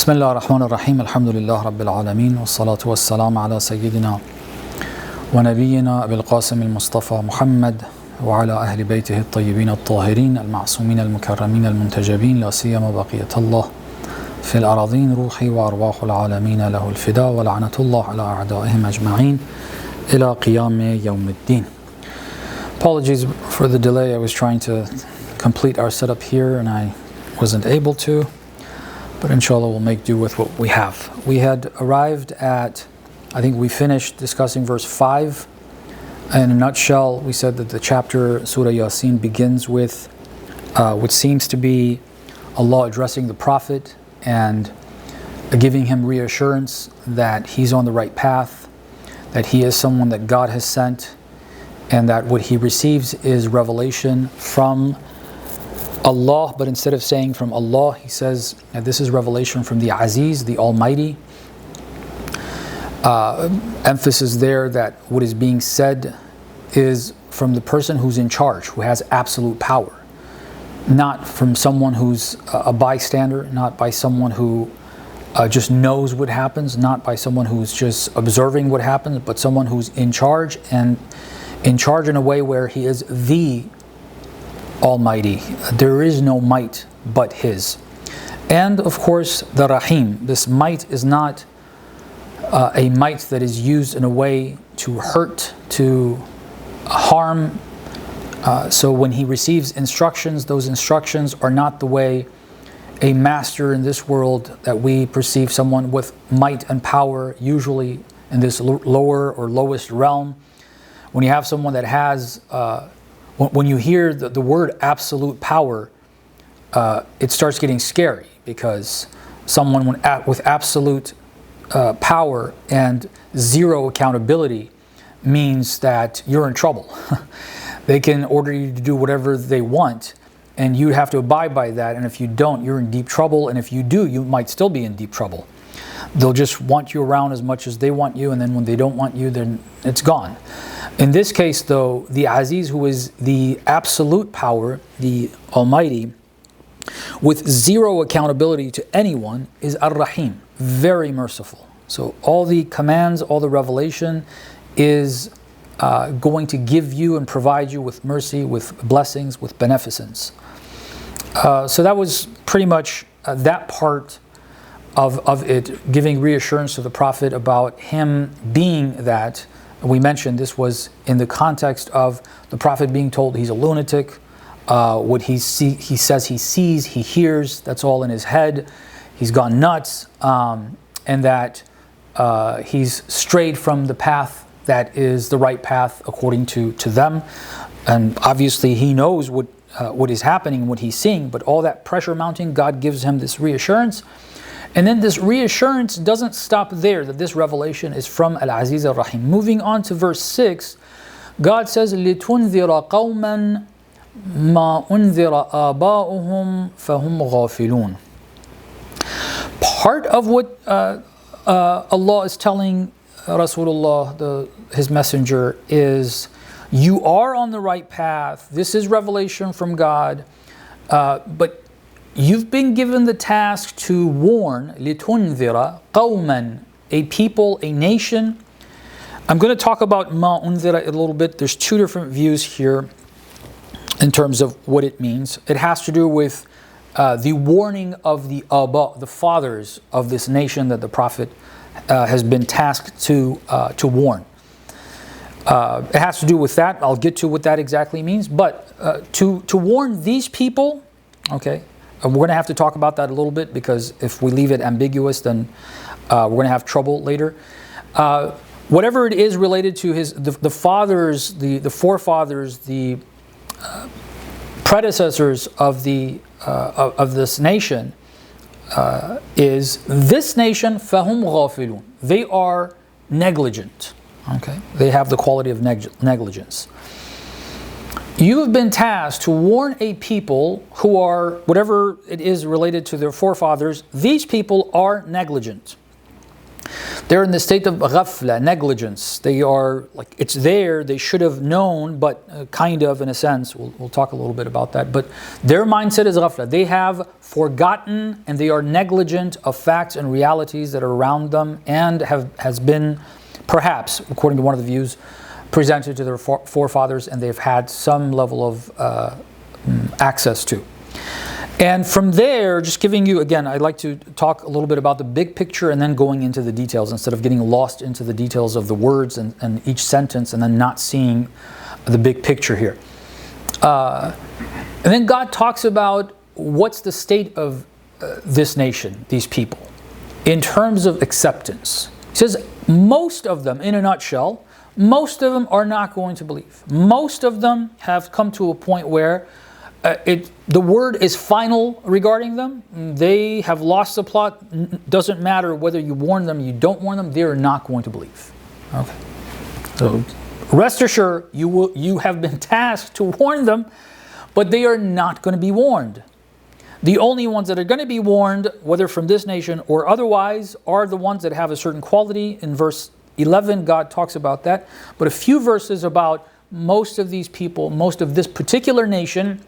بسم الله الرحمن الرحيم الحمد لله رب العالمين والصلاة والسلام على سيدنا ونبينا أبي القاسم المصطفى محمد وعلى أهل بيته الطيبين الطاهرين المعصومين المكرمين المنتجبين لا سيما بقية الله في الأراضين روحي وأرواح العالمين له الفداء ولعنة الله على أعدائهم أجمعين إلى قيام يوم الدين. Apologies for the delay. I was trying to complete our setup here and I wasn't able to. But inshallah we'll make do with what we have. We had arrived at, I think we finished discussing verse 5. In a nutshell, we said that the chapter Surah Yasin begins with what seems to be Allah addressing the Prophet and giving him reassurance that he's on the right path, that he is someone that God has sent, and that what he receives is revelation from Allah, but instead of saying from Allah, he says that this is revelation from the Aziz, the Almighty. Emphasis there that what is being said is from the person who's in charge, who has absolute power. Not from someone who's a bystander, not by someone who just knows what happens, not by someone who's just observing what happens, but someone who's in charge, and in charge in a way where he is the Almighty. There is no might but His. And of course, the Rahim. This might is not a might that is used in a way to hurt, to harm. So when He receives instructions, those instructions are not the way a master in this world that we perceive someone with might and power, usually in this lower or lowest realm. When you have someone that has when you hear the word absolute power, it starts getting scary, because someone with absolute power and zero accountability means that you're in trouble. They can order you to do whatever they want, and you have to abide by that. And if you don't, you're in deep trouble. And if you do, you might still be in deep trouble. They'll just want you around as much as they want you, and then when they don't want you, then it's gone. In this case, though, the Aziz, who is the absolute power, the Almighty, with zero accountability to anyone, is Ar-Rahim, very merciful. So all the commands, all the revelation is going to give you and provide you with mercy, with blessings, with beneficence. So that was pretty much that part of it, giving reassurance to the Prophet about him being that. We mentioned this was in the context of the Prophet being told he's a lunatic. What he says he sees, he hears, that's all in his head. He's gone nuts, and that he's strayed from the path that is the right path according to them. And obviously he knows what is happening, what he's seeing, but all that pressure mounting, God gives him this reassurance. And then this reassurance doesn't stop there, that this revelation is from Al-Aziz Ar-Rahim. Moving on to verse 6, God says, لِتُنذِرَ قَوْمًا مَا أُنذِرَ آبَاؤُهُمْ فَهُمْ غَافِلُونَ. Part of what Allah is telling Rasulullah, His messenger, is you are on the right path. This is revelation from God, but you've been given the task to warn, لِتُنذِرَ قَوْمًا, a people, a nation. I'm going to talk about ma unzira a little bit. There's two different views here in terms of what it means. It has to do with the warning of the Aba, the fathers of this nation that the Prophet has been tasked to warn. It has to do with that. I'll get to what that exactly means. But to warn these people, okay, we're going to have to talk about that a little bit, because if we leave it ambiguous, then we're going to have trouble later. Whatever it is related to the fathers, the forefathers, the predecessors of this nation, is this nation فَهُمْ غَافِلُونَ. They are negligent. Okay, they have the quality of negligence. You have been tasked to warn a people who are, whatever it is related to their forefathers, these people are negligent. They're in the state of ghafla, negligence. They are like, it's there, they should have known, but kind of in a sense. We'll talk a little bit about that. But their mindset is ghafla. They have forgotten and they are negligent of facts and realities that are around them and has been, perhaps, according to one of the views, presented to their forefathers and they've had some level of access to. And from there, just giving you, again, I'd like to talk a little bit about the big picture and then going into the details instead of getting lost into the details of the words and each sentence and then not seeing the big picture here. And then God talks about what's the state of this nation, these people, in terms of acceptance. He says most of them, in a nutshell, most of them are not going to believe. Most of them have come to a point where the word is final regarding them. They have lost the plot. Doesn't matter whether you warn them, you don't warn them, they're not going to believe. Okay. So rest assured, you have been tasked to warn them, but they are not going to be warned. The only ones that are going to be warned, whether from this nation or otherwise, are the ones that have a certain quality. In verse 11, God talks about that. But a few verses about most of these people, most of this particular nation,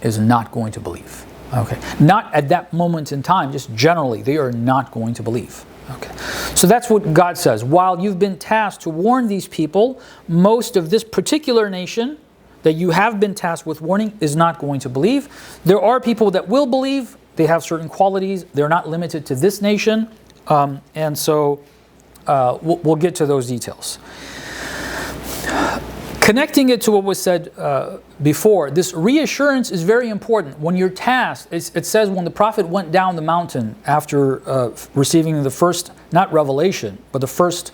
is not going to believe. Okay. Not at that moment in time, just generally, they are not going to believe. Okay. So that's what God says. While you've been tasked to warn these people, most of this particular nation that you have been tasked with warning is not going to believe. There are people that will believe. They have certain qualities. They're not limited to this nation. And so we'll get to those details. Connecting it to what was said before, this reassurance is very important. When you're tasked, it says when the prophet went down the mountain after receiving the first, not revelation, but the first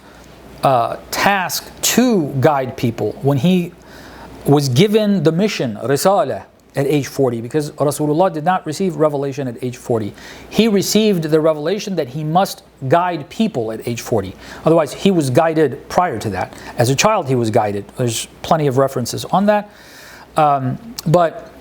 task to guide people, when he was given the mission, Risala, at age 40, because Rasulullah did not receive revelation at age 40. He received the revelation that he must guide people at age 40. Otherwise, he was guided prior to that. As a child, he was guided. There's plenty of references on that. But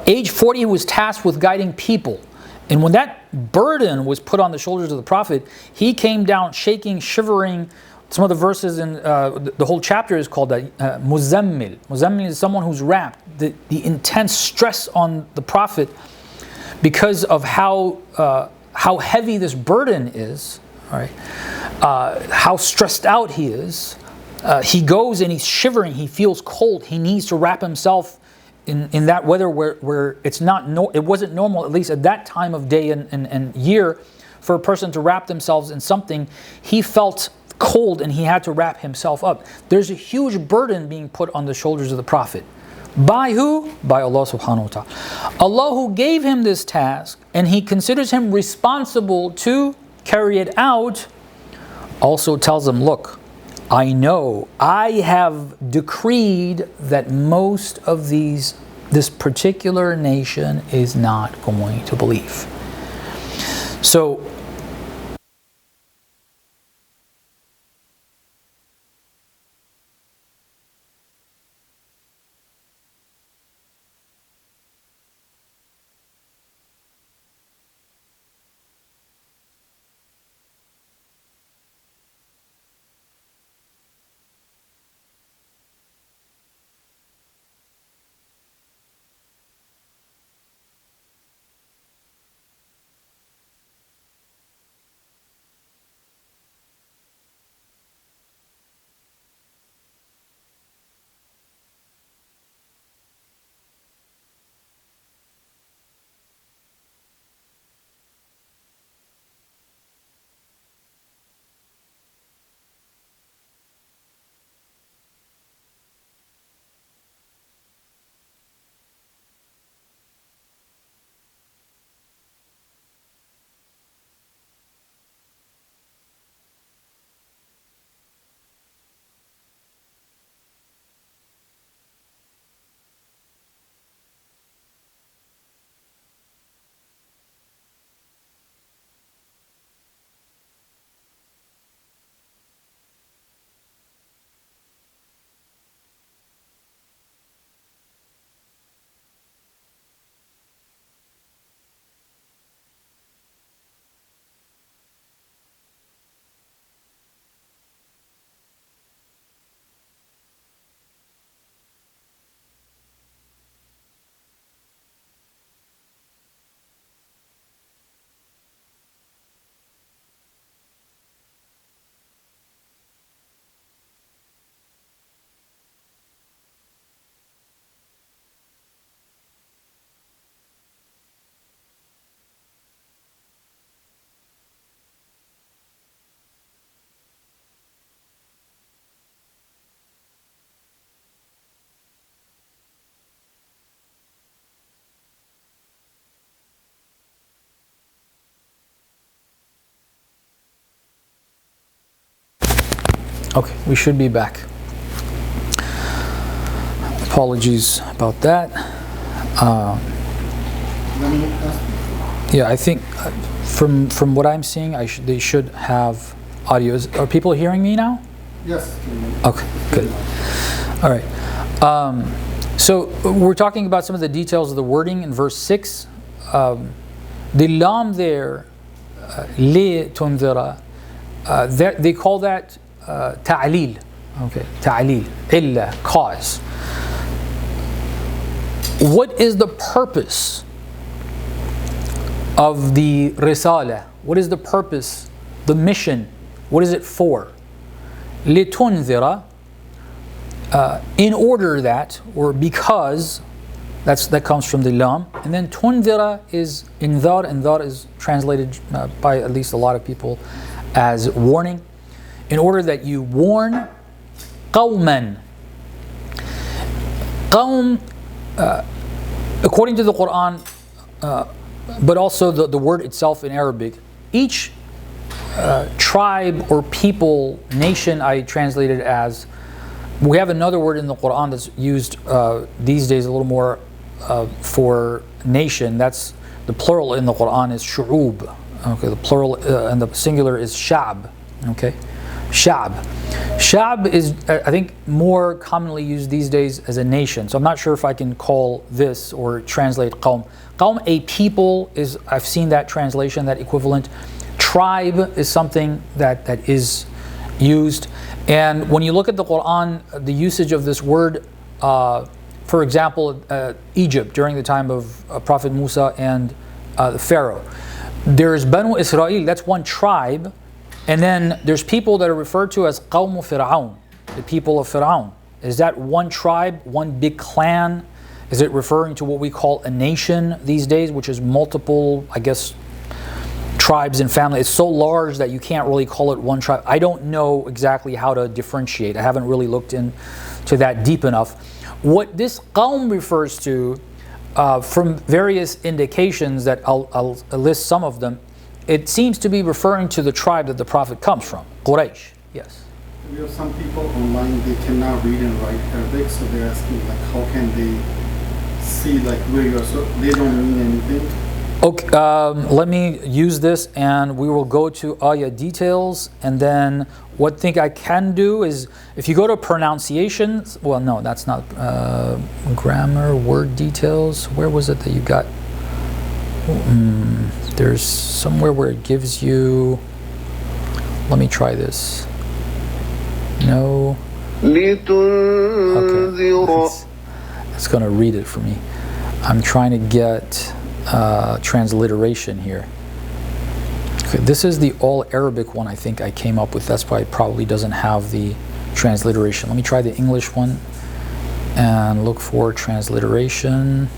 age 40, he was tasked with guiding people. And when that burden was put on the shoulders of the prophet, he came down shaking, shivering. Some of the verses in the whole chapter is called Muzammil. Muzammil is someone who's wrapped. The intense stress on the prophet because of how heavy this burden is, right? How stressed out he is. He goes and he's shivering. He feels cold. He needs to wrap himself in that weather where it's not it wasn't normal, at least at that time of day and year, for a person to wrap themselves in something. He felt cold and he had to wrap himself up. There's a huge burden being put on the shoulders of the prophet. By who? By Allah subhanahu wa ta'ala. Allah, who gave him this task and he considers him responsible to carry it out, also tells him, look, I know, I have decreed that most of this particular nation is not going to believe. So Okay, we should be back. Apologies about that. Yeah, I think from what I'm seeing, they should have audio. Are people hearing me now? Yes. Okay, good. All right. So we're talking about some of the details of the wording in verse 6. The lam there, li tunzira, they call that ta'lil. Okay, ta'lil, illa, cause. What is the purpose of the risala? What is the purpose, the mission? What is it for? لِتُنذِرَ, in order that, or because, that comes from the lam. And then tunzira is inzar, and inzar is translated by at least a lot of people as warning. In order that you warn qawman. Qawm, according to the Quran, but also the word itself in Arabic, each tribe or people, nation, I translated as. We have another word in the Quran that's used these days a little more for nation. That's the plural in the Quran is shu'ub. Okay, the plural and the singular is sha'b. Okay, sha'b. Sha'b is, I think, more commonly used these days as a nation. So I'm not sure if I can call this or translate qawm. Qawm, a people, is, I've seen that translation, that equivalent. Tribe is something that is used. And when you look at the Quran, the usage of this word, for example, Egypt during the time of Prophet Musa and the Pharaoh, there's Banu Israel, that's one tribe, and then there's people that are referred to as Qawmu Fir'aun, the people of Fir'aun. Is that one tribe, one big clan? Is it referring to what we call a nation these days, which is multiple, I guess, tribes and family? It's so large that you can't really call it one tribe. I don't know exactly how to differentiate. I haven't really looked into that deep enough. What this qawm refers to, from various indications that I'll list some of them, it seems to be referring to the tribe that the Prophet comes from, Quraysh. Yes. We have some people online, they cannot read and write Arabic, so they're asking, like, how can they see, like, where you're, so they don't mean anything? Okay, let me use this and we will go to ayah details, and then what thing I can do is, if you go to pronunciations, well no, that's not grammar, word details, where was it that you got? There's somewhere where it gives you, let me try this. No. Okay. It's going to read it for me. I'm trying to get transliteration here. Okay, this is the all Arabic one I think I came up with. That's why it probably doesn't have the transliteration. Let me try the English one and look for transliteration.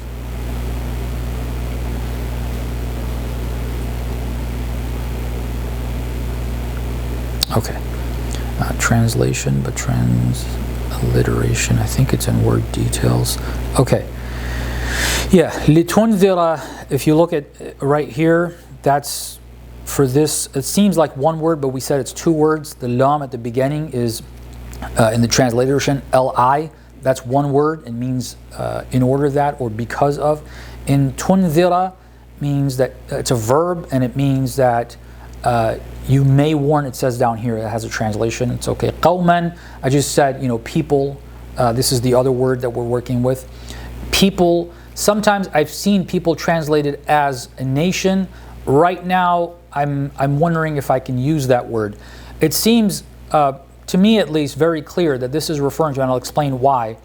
Okay, not translation, but transliteration. I think it's in word details. Okay. Yeah, litunzira, if you look at right here, that's for this, it seems like one word, but we said it's two words. The lam at the beginning is, in the transliteration, li, that's one word. It means in order that, or because of. In tunzira means that it's a verb, and it means that you may warn. It says down here, it has a translation. It's okay. Qawman, I just said, people. This is the other word that we're working with. People. Sometimes I've seen people translated as a nation. Right now, I'm wondering if I can use that word. It seems, to me at least, very clear that this is referring to, and I'll explain why.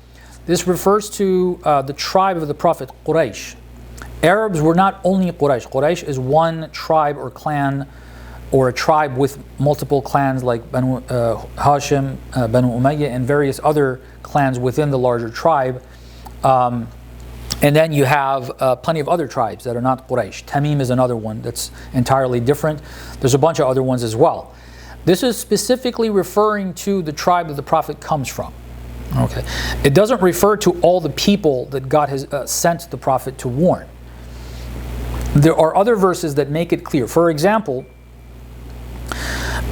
This refers to the tribe of the Prophet, Quraysh. Arabs were not only Quraysh. Quraysh is one tribe or clan, or a tribe with multiple clans like Banu Hashim, Banu Umayyah, and various other clans within the larger tribe. And then you have plenty of other tribes that are not Quraysh. Tamim is another one that's entirely different. There's a bunch of other ones as well. This is specifically referring to the tribe that the Prophet comes from. Okay, it doesn't refer to all the people that God has sent the Prophet to warn. There are other verses that make it clear. For example,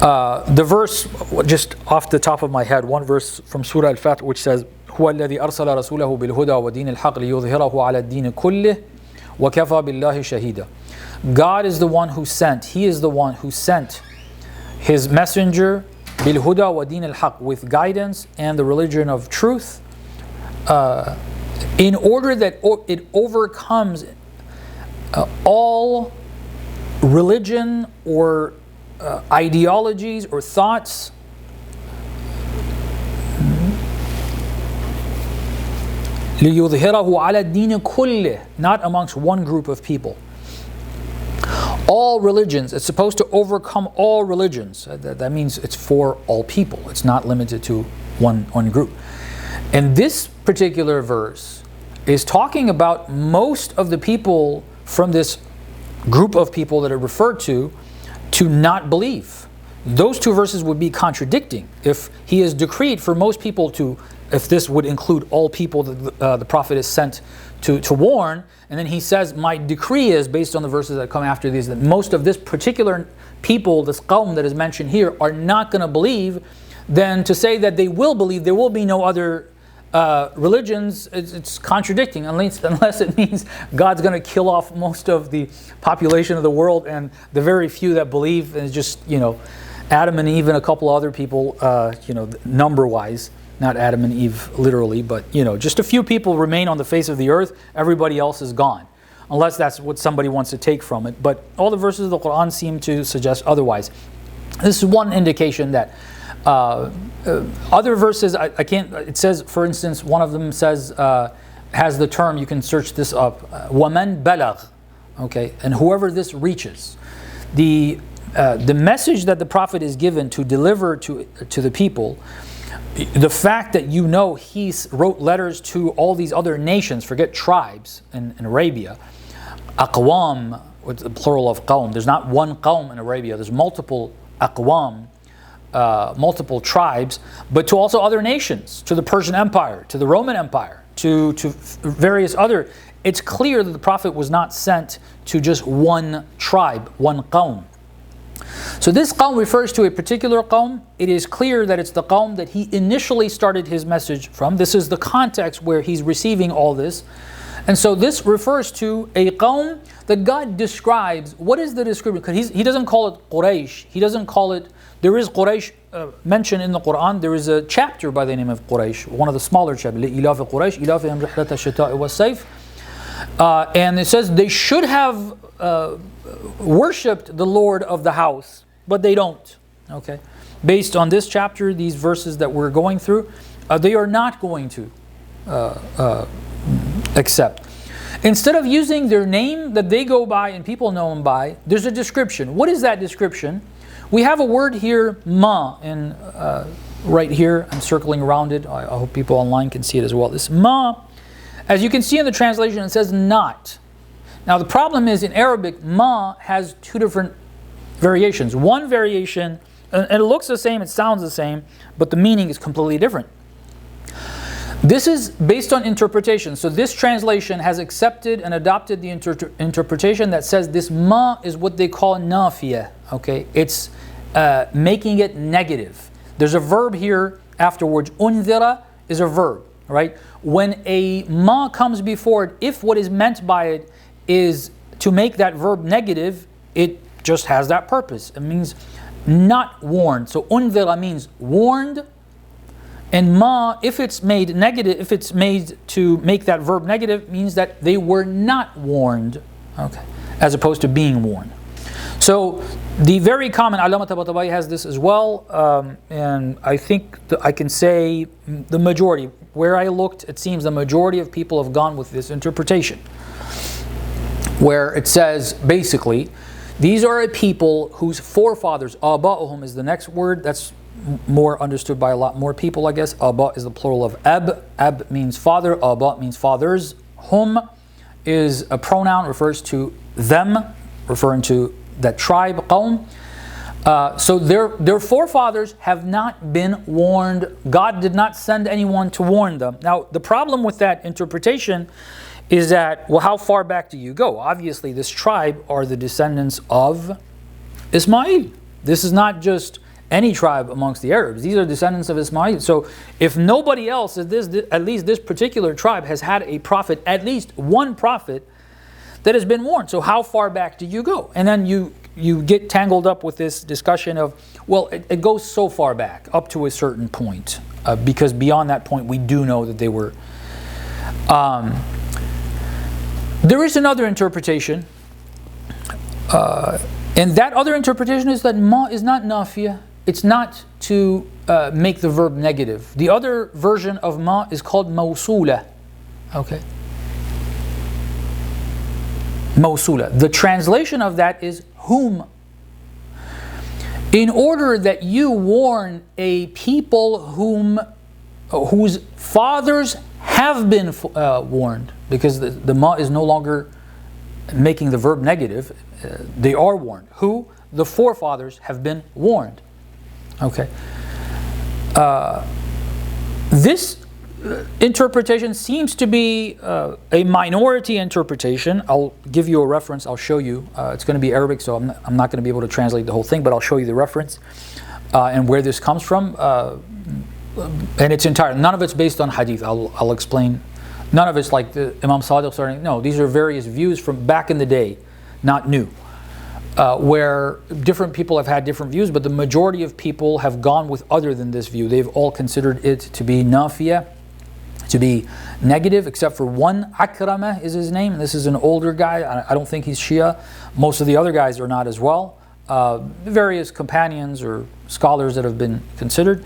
The verse, just off the top of my head, one verse from Surah Al-Fath which says, هو الذي أرسل رسوله بالهدى ودين الحق ليظهره على الدين كله وكفى بالله شهيدا. God is the one who sent, He is the one who sent His messenger بالهدى ودين الحق, with guidance and the religion of truth, in order that it overcomes all religion or ideologies or thoughts ليظهره على الدين كله, not amongst one group of people. All religions, it's supposed to overcome all religions. That means it's for all people. It's not limited to one group. And this particular verse is talking about most of the people from this group of people that are referred to not believe. Those two verses would be contradicting. If He has decreed for most people to, if this would include all people that the Prophet is sent to warn, and then He says, my decree is, based on the verses that come after these, that most of this particular people, this qawm that is mentioned here, are not going to believe, then to say that they will believe, there will be no other religions, it's contradicting, unless it means God's going to kill off most of the population of the world, and the very few that believe, and just, Adam and Eve and a couple other people, number-wise, not Adam and Eve literally, but just a few people remain on the face of the earth. Everybody else is gone, unless that's what somebody wants to take from it. But all the verses of the Quran seem to suggest otherwise. This is one indication that other verses, I can't, it says, for instance, one of them says, has the term, you can search this up, وَمَنْ بَلَغْ, okay, and whoever this reaches. The message that the Prophet is given to deliver to the people, the fact that he wrote letters to all these other nations, forget tribes in Arabia, aqwam, with the plural of qawm, there's not one qawm in Arabia, there's multiple aqwam, multiple tribes, but to also other nations, to the Persian Empire, to the Roman Empire, to various other. It's clear that the Prophet was not sent to just one tribe, one qawm. So this qawm refers to a particular qawm. It is clear that it's the qawm that he initially started his message from. This is the context where he's receiving all this. And so this refers to a qawm that God describes. What is the description? Because he doesn't call it Quraysh. He doesn't call it, there is Quraysh mentioned in the Quran. There is a chapter by the name of Quraysh, one of the smaller chapters. لإلاف قريش إلافهم رحلة الشتاء والصيف. And it says they should have worshipped the Lord of the house, but they don't. Okay, based on this chapter, these verses that we're going through, they are not going to accept. Instead of using their name that they go by and people know them by, there's a description. What is that description? We have a word here, ma, and right here, I'm circling around it. I hope people online can see it as well. This ma, as you can see in the translation, it says not. Now the problem is, in Arabic, ma has two different variations. One variation, and it looks the same, it sounds the same, but the meaning is completely different. This is based on interpretation. So this translation has accepted and adopted the interpretation that says this ma is what they call nafiyah. Okay, it's making it negative. There's a verb here afterwards. Unzira is a verb, right? When a ma comes before it, if what is meant by it is to make that verb negative, it just has that purpose. It means not warned. So unzira means warned. And ma, if it's made negative, if it's made to make that verb negative, means that they were not warned, okay, as opposed to being warned. So the very common, Allama Tabatabai has this as well, and I think I can say the majority, where I looked, it seems the majority of people have gone with this interpretation, where it says basically, these are a people whose forefathers, aba'uhum is the next word, that's more understood by a lot more people, I guess. Aba is the plural of ab. Ab means father. Aba means fathers. Hum is a pronoun, refers to them, referring to that tribe, qawm. So their forefathers have not been warned. God did not send anyone to warn them. Now, the problem with that interpretation is that, well, how far back do you go? Obviously, this tribe are the descendants of Ismail. This is not just any tribe amongst the Arabs. These are descendants of Ismail. So if nobody else, at least this particular tribe has had a prophet, at least one prophet that has been warned. So how far back do you go? And then you get tangled up with this discussion of, well, it goes so far back, up to a certain point, because beyond that point we do know that they were. There is another interpretation, and that other interpretation is that ma is not nafiya. It's not to make the verb negative. The other version of ma is called mawsula. Okay. Mawsula. The translation of that is whom. In order that you warn a people whose fathers have been warned, because the ma is no longer making the verb negative, they are warned. Who? The forefathers have been warned. Okay. This interpretation seems to be a minority interpretation. I'll give you a reference. I'll show you. It's going to be Arabic, so I'm not going to be able to translate the whole thing, but I'll show you the reference and where this comes from. And it's entire. None of it's based on hadith. I'll explain. None of it's like the Imam Sadiq starting. No, these are various views from back in the day, not new. Where different people have had different views, but the majority of people have gone with other than this view. They've all considered it to be nafiya, to be negative, except for one. Akramah is his name. This is an older guy. I don't think he's Shia. Most of the other guys are not as well. Various companions or scholars that have been considered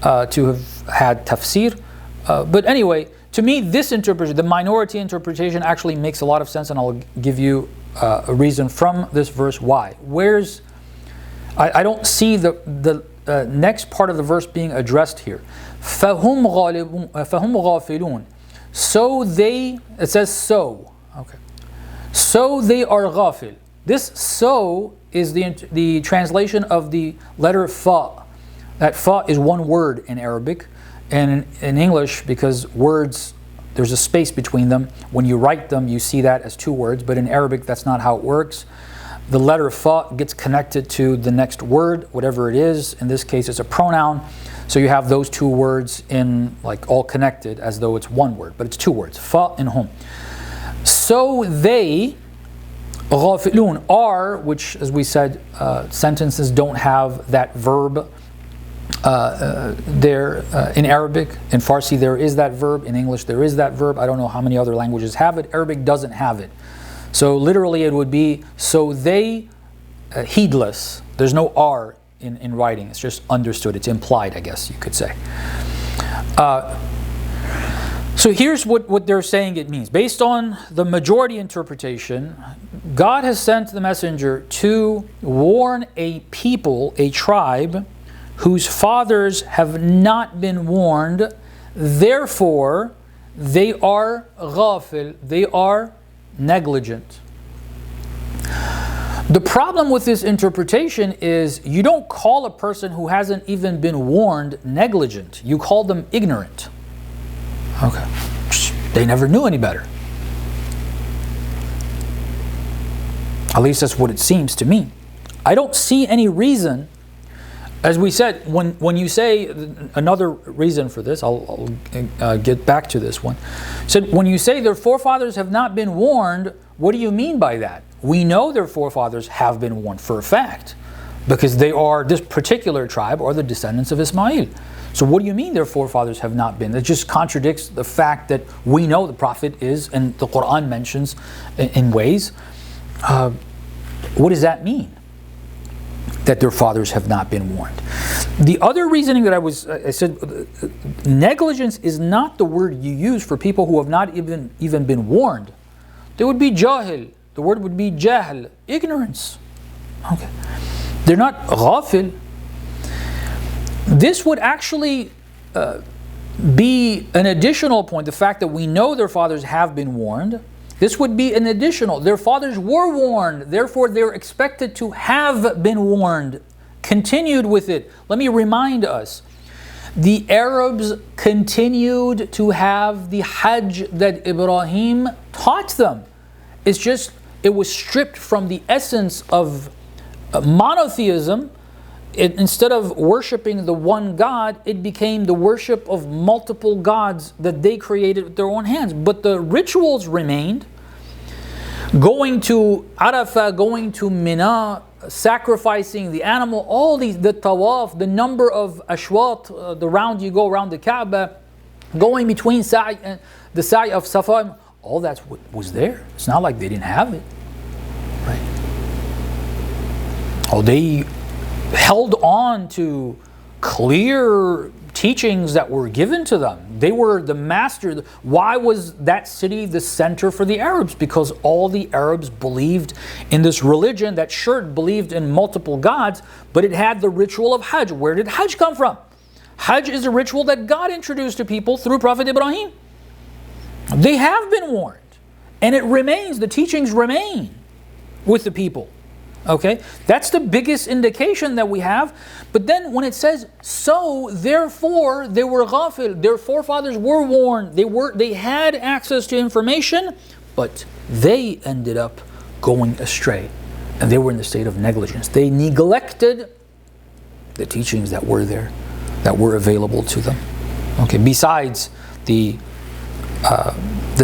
to have had tafsir. But anyway, to me, this interpretation, the minority interpretation, actually makes a lot of sense, and I'll give you a reason from this verse why. I don't see the next part of the verse being addressed here. فَهُمْ غَافِلُونَ. So they, it says so. Okay. So they are ghafil. This so is the translation of the letter fa. That fa is one word in Arabic, and in English, because words, there's a space between them. When you write them, you see that as two words, but in Arabic, that's not how it works. The letter fa gets connected to the next word, whatever it is. In this case, it's a pronoun. So you have those two words in like all connected as though it's one word, but it's two words, fa and hum. So they, ghafilun, are, which as we said, sentences don't have that verb there in Arabic. In Farsi there is that verb, in English there is that verb. I don't know how many other languages have it. Arabic doesn't have it. So literally it would be, so they, heedless. There's no R in writing, it's just understood, it's implied, I guess you could say. So here's what they're saying it means. Based on the majority interpretation, God has sent the messenger to warn a people, a tribe, whose fathers have not been warned, therefore they are ghafil, they are negligent. The problem with this interpretation is you don't call a person who hasn't even been warned negligent. You call them ignorant. Okay. They never knew any better. At least that's what it seems to me. I don't see any reason, as we said, when you say, another reason for this, I'll get back to this one. So when you say their forefathers have not been warned, what do you mean by that? We know their forefathers have been warned for a fact, because they are, this particular tribe are the descendants of Ismail. So what do you mean their forefathers have not been? That just contradicts the fact that we know the Prophet is, and the Quran mentions in ways. What does that mean? That their fathers have not been warned. The other reasoning that I said, negligence is not the word you use for people who have not even been warned. They would be jahil. The word would be jahl, ignorance. Okay. They're not ghafil. This would actually be an additional point, the fact that we know their fathers have been warned. This would be an additional. Their fathers were warned, therefore they're expected to have been warned. Continued with it. Let me remind us. The Arabs continued to have the Hajj that Ibrahim taught them. It's just, it was stripped from the essence of monotheism instead of worshiping the one God, it became the worship of multiple gods that they created with their own hands. But the rituals remained. Going to Arafah, going to Mina, sacrificing the animal, all these, the tawaf, the number of ashwat, the round you go around the Kaaba, going between sa'i and the sa'i of Safa, all that was there. It's not like they didn't have it, right? Oh, they held on to clear teachings that were given to them. They were the master. Why was that city the center for the Arabs? Because all the Arabs believed in this religion that sure believed in multiple gods, but it had the ritual of Hajj. Where did Hajj come from? Hajj is a ritual that God introduced to people through Prophet Ibrahim. They have been warned, and it remains, the teachings remain with the people. Okay, that's the biggest indication that we have. But then when it says, so therefore they were ghafil, their forefathers were warned, they had access to information, but they ended up going astray, and they were in the state of negligence. They neglected the teachings that were there, that were available to them. Okay, besides the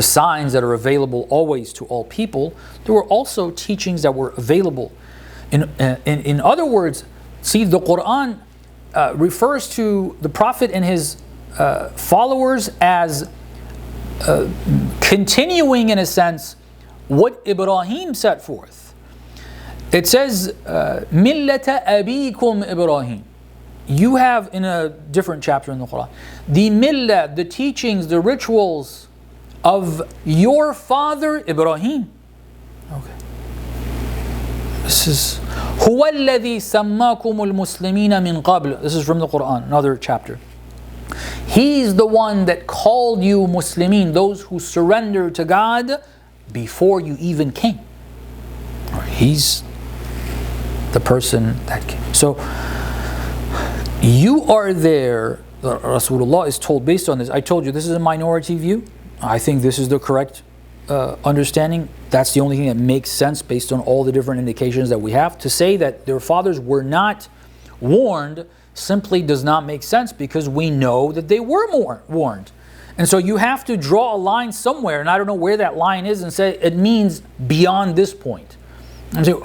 signs that are available always to all people, there were also teachings that were available. In other words, see, the Quran refers to the Prophet and his followers as continuing, in a sense, what Ibrahim set forth. It says, Millata abikum Ibrahim. You have, in a different chapter in the Quran, the millah, the teachings, the rituals of your father Ibrahim. Okay. This is هو الذي سماكم المسلمين من قبل. This is from the Quran, another chapter. He's the one that called you Muslimin, those who surrender to God before you even came. He's the person that came. So you are there. Rasulullah is told, based on this, I told you this is a minority view. I think this is the correct understanding. That's the only thing that makes sense based on all the different indications that we have. To say that their fathers were not warned simply does not make sense, because we know that they were warned. And so you have to draw a line somewhere, and I don't know where that line is, and say it means beyond this point. And so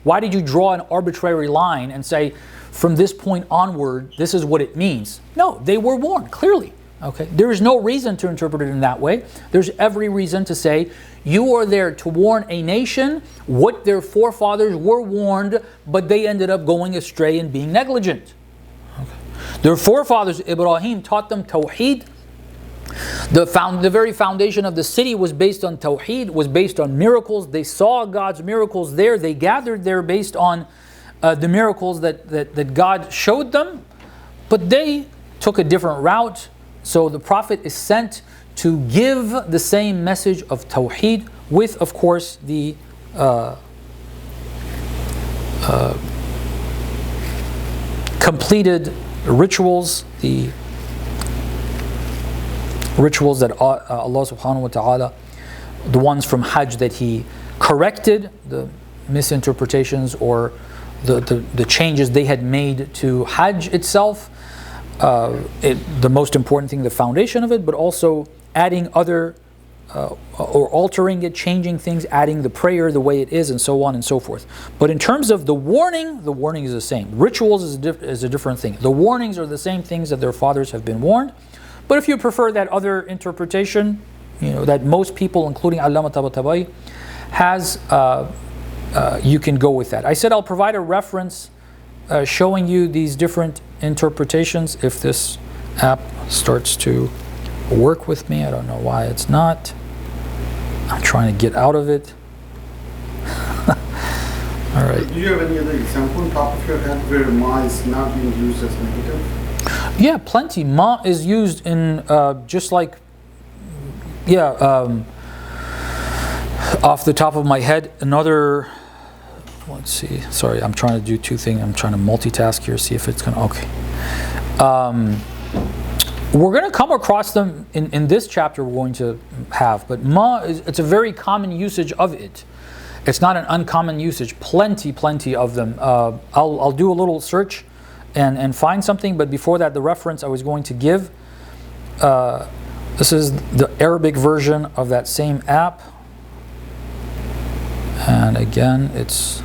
why did you draw an arbitrary line and say from this point onward this is what it means? No, they were warned clearly. Okay, there is no reason to interpret it in that way. There's every reason to say you are there to warn a nation what their forefathers were warned, but they ended up going astray and being negligent. Okay. Their forefathers, Ibrahim, taught them Tawheed. The very foundation of the city was based on Tawheed, was based on miracles. They saw God's miracles there. They gathered there based on the miracles that God showed them, but they took a different route. So the Prophet is sent to give the same message of Tawheed with, of course, the completed rituals, the rituals that Allah subhanahu wa ta'ala, the ones from Hajj that He corrected, the misinterpretations or the changes they had made to Hajj itself. The most important thing, the foundation of it, but also adding other or altering it, changing things, adding the prayer the way it is, and so on and so forth. But in terms of the warning is the same. Rituals is a different thing. The warnings are the same things that their fathers have been warned. But if you prefer that other interpretation, that most people, including Allama Tabatabai, has, you can go with that. I said I'll provide a reference showing you these different interpretations if this app starts to work with me. I don't know why it's not. I'm trying to get out of it. All right. Do you have any other example on top of your head where ma is not being used as negative? Yeah, plenty. Ma is used in just like, off the top of my head, another. Let's see. Sorry, I'm trying to do two things. I'm trying to multitask here, see if it's going to... Okay. We're going to come across them in this chapter we're going to have, but ma, it's a very common usage of it. It's not an uncommon usage. Plenty of them. I'll do a little search and find something, but before that, the reference I was going to give, this is the Arabic version of that same app. And again, it's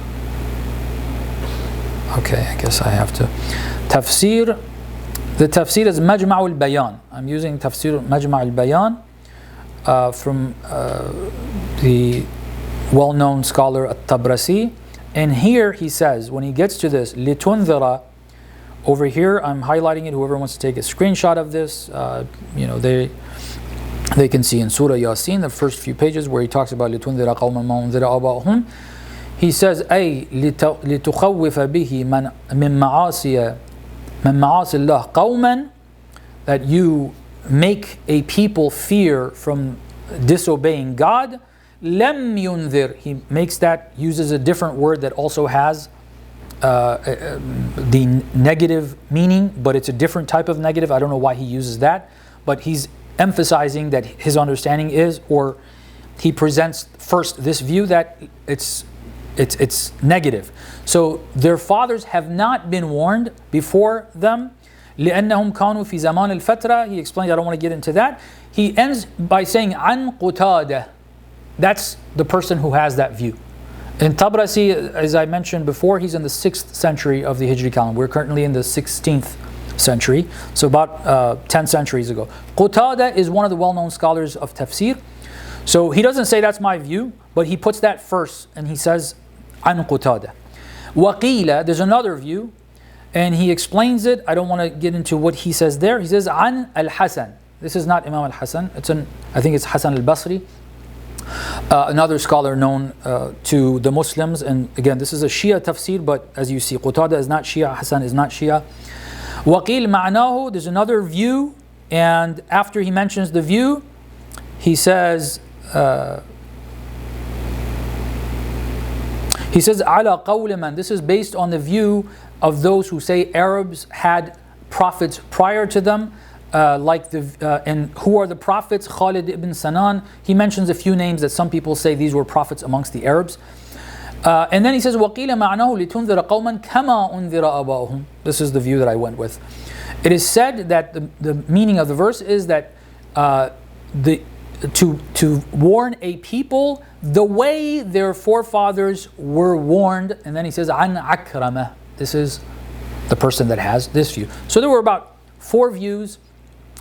okay, I guess I have to. Tafsir. The tafsir is Majma' al-Bayan. I'm using tafsir Majma' al-Bayan from the well-known scholar At-Tabrasi. And here he says, when he gets to this, لِتُنذِرَ, over here I'm highlighting it. Whoever wants to take a screenshot of this, they can see in Surah Yasin, the first few pages where he talks about لِتُنذِرَ قَوْمًا مَا أُنذِرَ آبَاؤُهُمْ. He says, أي لِتُخَوِّفَ بِهِ مِن مَعَاصِيَ اللَّهِ قَوْمًا, that you make a people fear from disobeying God. لَمْ يُنذِرْ, he makes that, uses a different word that also has the negative meaning, but it's a different type of negative. I don't know why he uses that, but he's emphasizing that his understanding is, or he presents first this view that it's negative. So their fathers have not been warned before them. لأنهم كانوا في زمان الفترة. He explains, I don't want to get into that. He ends by saying عن قتادة. That's the person who has that view. In Tabrasi, as I mentioned before, he's in the 6th century of the Hijri calendar. We're currently in the 16th century, so about 10 centuries ago. Qatada is one of the well-known scholars of tafsir. So he doesn't say that's my view, but he puts that first, and he says عن قتادة. وقيل, there's another view, and he explains it. I don't want to get into what he says there. He says عن al-Hasan. This is not Imam al-Hasan. I think it's Hasan al-Basri. Another scholar known to the Muslims, and again, this is a Shia tafsir, but as you see, Qatada is not Shia, Hasan is not Shia. Waqil ma'nahu, there's another view, and after he mentions the view, he says ala qawl man. This is based on the view of those who say Arabs had prophets prior to them. And who are the prophets? Khalid ibn Sanan. He mentions a few names that some people say these were prophets amongst the Arabs. And then he says, وَقِيلَ مَعْنَهُ لِتُنذِرَ قَوْمًا كَمَا أُنذِرَ آبَاؤُهُم. This is the view that I went with. It is said that the meaning of the verse is that to warn a people the way their forefathers were warned. And then he says, عَنْ عَكْرَمَةٍ. This is the person that has this view. So there were about 4 views.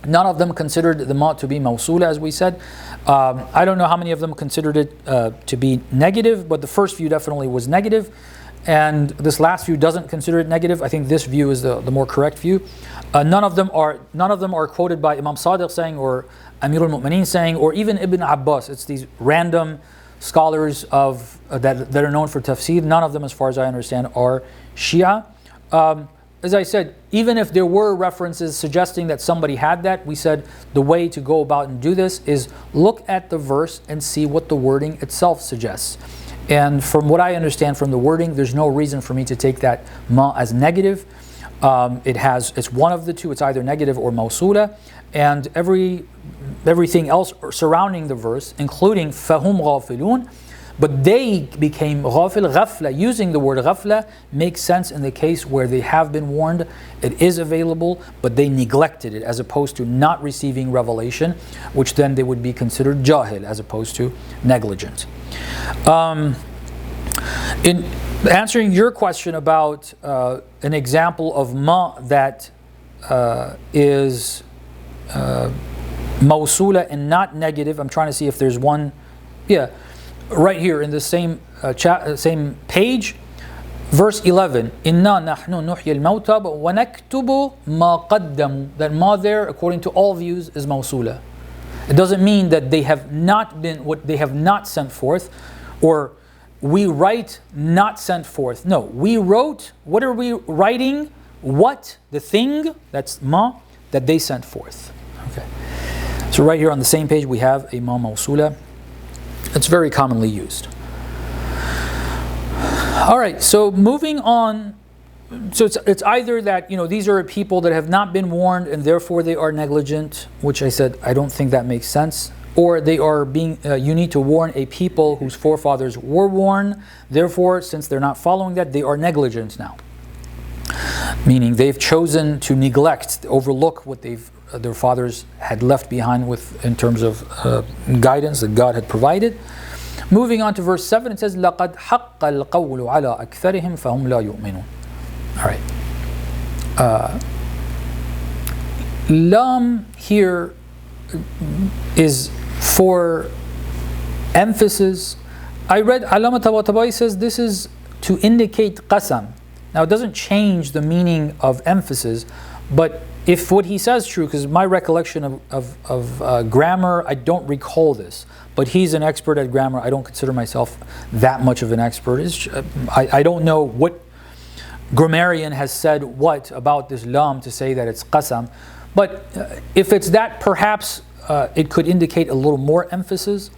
None of them considered the ma to be mawsula, as we said. I don't know how many of them considered it to be negative, but the first view definitely was negative. And this last view doesn't consider it negative. I think this view is the more correct view. None of them are quoted by Imam Sadiq saying, or Amir al-Mu'mineen saying, or even Ibn Abbas. It's these random scholars of that are known for tafsir. None of them, as far as I understand, are Shia. As I said, even if there were references suggesting that somebody had that, we said the way to go about and do this is look at the verse and see what the wording itself suggests. And from what I understand from the wording, there's no reason for me to take that ma as negative. It's one of the two. It's either negative or mawsula. And everything else surrounding the verse, including fahum ghafilun, but they became ghafil. Ghafla, using the word ghafla, makes sense in the case where they have been warned. It is available, but they neglected it, as opposed to not receiving revelation, which then they would be considered jahil, as opposed to negligent. In answering your question about an example of ma that is mawsula and not negative, I'm trying to see if there's one. Yeah. Right here in the same same page, verse 11. Inna nahnu nuhyi al-mawta wa naktubu ma qaddamu. That ma there, according to all views, is mawsula. It doesn't mean that they have not been, what they have not sent forth, or we write not sent forth. No, we wrote. What are we writing? What, the thing, that's ma, that they sent forth. Okay. So right here on the same page we have a ma mawsula. It's very commonly used. All right, so moving on. So it's either that, these are people that have not been warned and therefore they are negligent, which I said I don't think that makes sense. or they are being, you need to warn a people whose forefathers were warned. Therefore, since they're not following that, they are negligent now. Meaning they've chosen to neglect, overlook what their fathers had left behind with in terms of guidance that God had provided. Moving on to verse 7, it says, لَقَدْ حَقَّ الْقَوْلُ عَلَىٰ أَكْثَرِهِمْ فَهُمْ لَا يُؤْمِنُونَ. Alright. Lam here is for emphasis. I read Allama Tabatabai says this is to indicate qasam. Now it doesn't change the meaning of emphasis, but if what he says is true, because my recollection of grammar, I don't recall this, but he's an expert at grammar. I don't consider myself that much of an expert. I don't know what grammarian has said what about this lam to say that it's qasam, but if it's that, perhaps it could indicate a little more emphasis,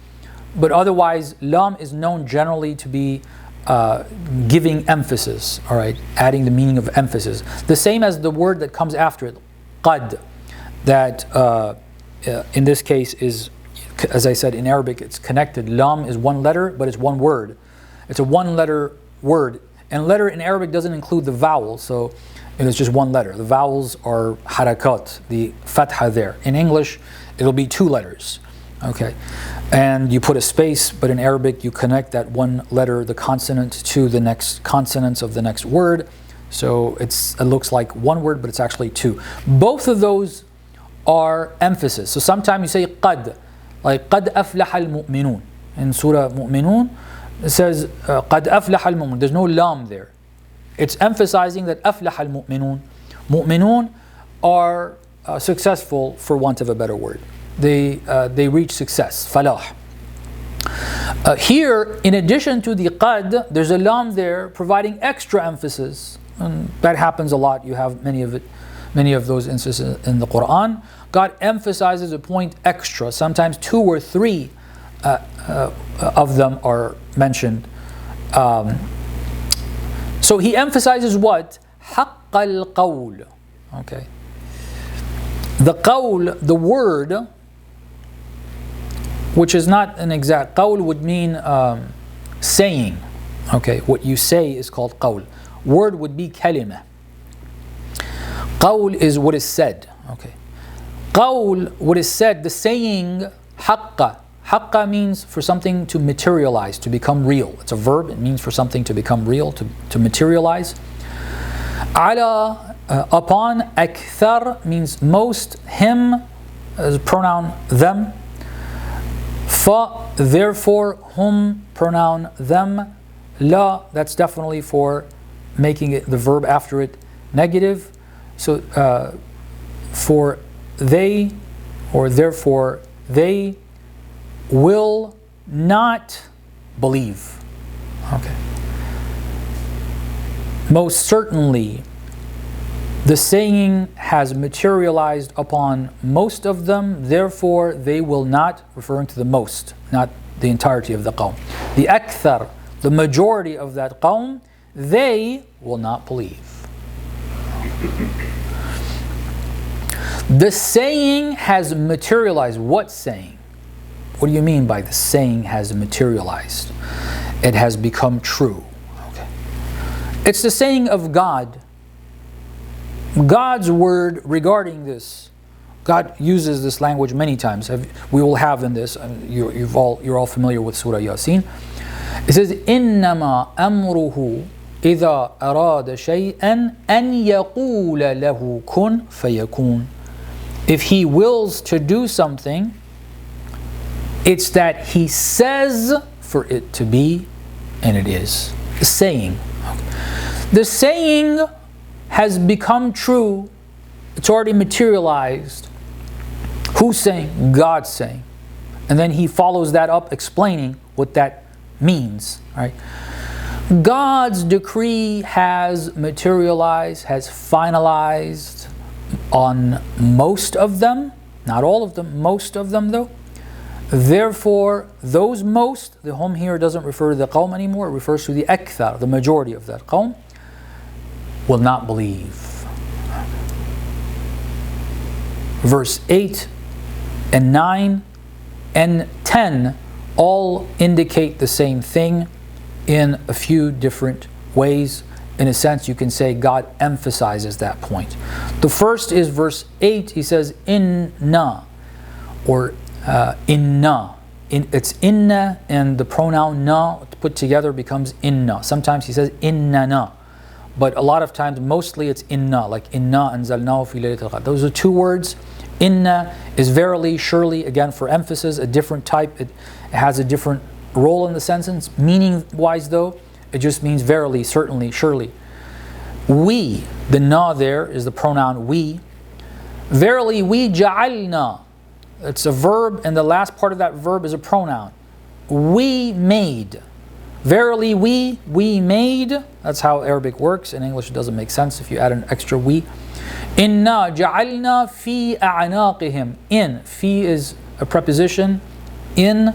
but otherwise lam is known generally to be giving emphasis, all right, adding the meaning of emphasis. The same as the word that comes after it, qad, that in this case is, as I said, in Arabic it's connected. Lam is one letter, but it's one word. It's a one letter word. And letter in Arabic doesn't include the vowel, so it is just one letter. The vowels are harakat, the fatha there. In English, it'll be two letters, okay? And you put a space, but in Arabic you connect that one letter, the consonant, to the next consonants of the next word. So it looks like one word, but it's actually two. Both of those are emphasis. So sometimes you say qad, like qad aflaha al-mu'minun. In Surah Mu'minun, it says qad aflaha al-mu'minun. There's no lam there. It's emphasizing that aflaha al-mu'minun. Mu'minun are successful, for want of a better word. They reach success, falah. Here, in addition to the qad, there's a lam there providing extra emphasis. And that happens a lot. You have many of those instances in the Quran. God emphasizes a point extra. Sometimes two or three of them are mentioned. So he emphasizes what? حق القول. Okay. The qawl, the word, which is not an exact qawl, would mean saying. Okay, what you say is called qawl. Word would be kalima. Qawl is what is said. Okay. Qawl, what is said, the saying, haqqa. Haqqa means for something to materialize, to become real. It's a verb, it means for something to become real, to materialize. Ala, upon. Akthar means most. Him is a pronoun them. Fa, therefore. Hum, pronoun them. La, that's definitely for making it, the verb after it, negative. So for they, or therefore they will not believe. Okay. Most certainly the saying has materialized upon most of them, therefore they will not, referring to the most, not the entirety of the qawm. The akthar, the majority of that qawm, they will not believe. The saying has materialized. What saying? What do you mean by the saying has materialized? It has become true. Okay. It's the saying of God. God's word regarding this. God uses this language many times. We will have in this. You're all familiar with Surah Yasin. It says, إِنَّمَا أَمْرُهُ إِذَا أَرَادَ شَيْئًا أَنْ يَقُولَ لَهُ كُنْ فَيَكُونَ. If He wills to do something, it's that He says for it to be, and it is. The saying. The saying has become true. It's already materialized. Who's saying? God's saying. And then He follows that up explaining what that means. Right? God's decree has materialized, has finalized on most of them, not all of them, most of them though. Therefore, those most, the hum here doesn't refer to the qawm anymore, it refers to the akthar, the majority of that qawm, will not believe. Verse 8 and 9 and 10 all indicate the same thing in a few different ways. In a sense, you can say God emphasizes that point. The first is verse 8. He says, inna, or inna. It's inna, and the pronoun na put together becomes inna. Sometimes he says innana, but a lot of times, mostly it's inna, like inna anzalnahu fi laylatil qadr. Those are two words. Inna is verily, surely, again for emphasis, a different type. It has a different role in the sentence. Meaning-wise though, it just means verily, certainly, surely. We, the na there is the pronoun we. Verily we ja'alna. It's a verb, and the last part of that verb is a pronoun. We made. Verily we made. That's how Arabic works. In English it doesn't make sense if you add an extra we. Inna ja'alna fi a'naqihim. In. Fi is a preposition. In.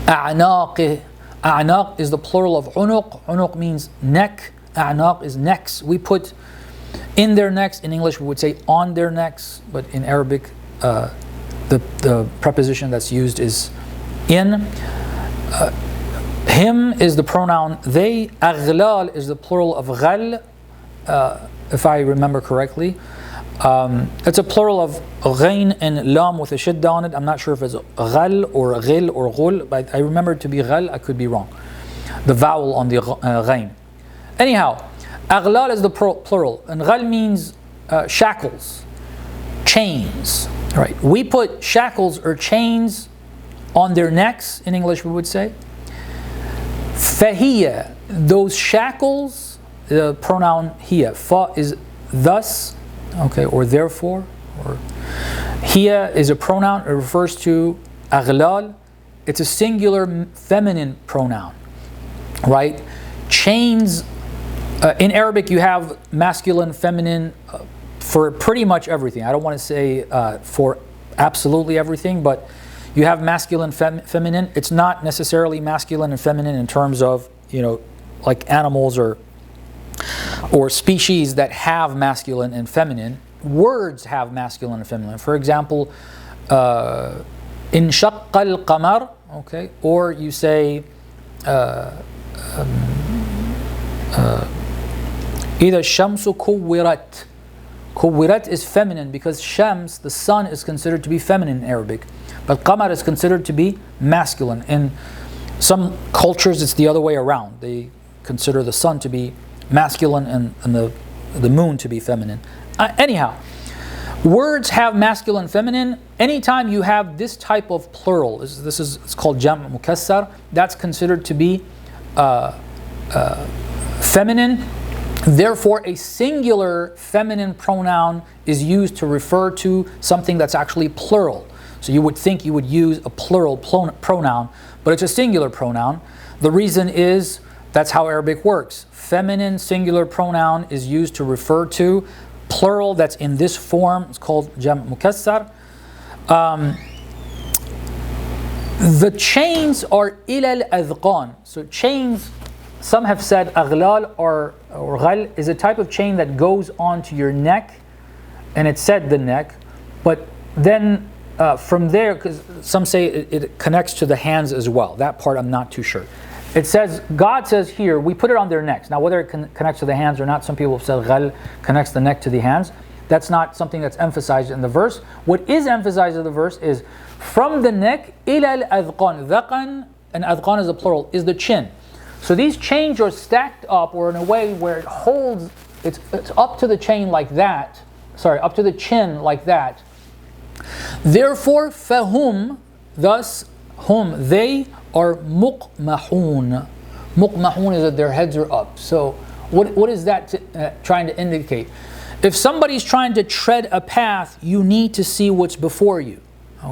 A'naqih. A'naq is the plural of unuq. Unuq means neck. A'naq is necks. We put in their necks. In English we would say on their necks, but in Arabic the preposition that's used is in. Him is the pronoun they. Aghlal is the plural of ghal, if I remember correctly. It's a plural of ghain and lam with a shidda on it. I'm not sure if it's ghal or ghil or ghul, but I remember it to be ghal. I could be wrong. The vowel on the ghain. Anyhow, aghlal is the plural, and ghal means shackles, chains. Right? We put shackles or chains on their necks. In English, we would say. Fahiya, those shackles. The pronoun hiya. Fa is thus, okay, or therefore, or hiya is a pronoun. It refers to aghlal. It's a singular feminine pronoun, right? Chains. In Arabic, you have masculine, feminine. For pretty much everything. I don't want to say for absolutely everything, but you have masculine, feminine. It's not necessarily masculine and feminine in terms of, like animals or species that have masculine and feminine. Words have masculine and feminine. For example, in shaqqa al-qamar, okay, or you say إِذَا الشَّمْسُ كُوِّرَتْ. Kuwirat is feminine because Shams, the sun, is considered to be feminine in Arabic. But Qamar is considered to be masculine. In some cultures, it's the other way around. They consider the sun to be masculine and the moon to be feminine. Anyhow, words have masculine and feminine. Anytime you have this type of plural, it's called jam' mukassar, that's considered to be feminine. Therefore, a singular feminine pronoun is used to refer to something that's actually plural. So you would think you would use a plural pronoun, but it's a singular pronoun. The reason is that's how Arabic works. Feminine singular pronoun is used to refer to plural that's in this form. It's called jam' mukassar. The chains are ilal adhqan. So chains, some have said aghlal or ghal is a type of chain that goes onto your neck, and it said the neck, but then from there, because some say it connects to the hands as well. That part I'm not too sure. It says, God says here, we put it on their necks. Now whether it connects to the hands or not, some people have said ghal connects the neck to the hands. That's not something that's emphasized in the verse. What is emphasized in the verse is from the neck ila al-adhqan. Dhaqan, and adhqan is a plural, is the chin. So these chains are stacked up, or in a way where it holds, it's up to the chain like that. Sorry, up to the chin like that. Therefore, fahum, thus, hum, they are muqmahun. Muqmahun is that their heads are up. So what is that trying to indicate? If somebody's trying to tread a path, you need to see what's before you.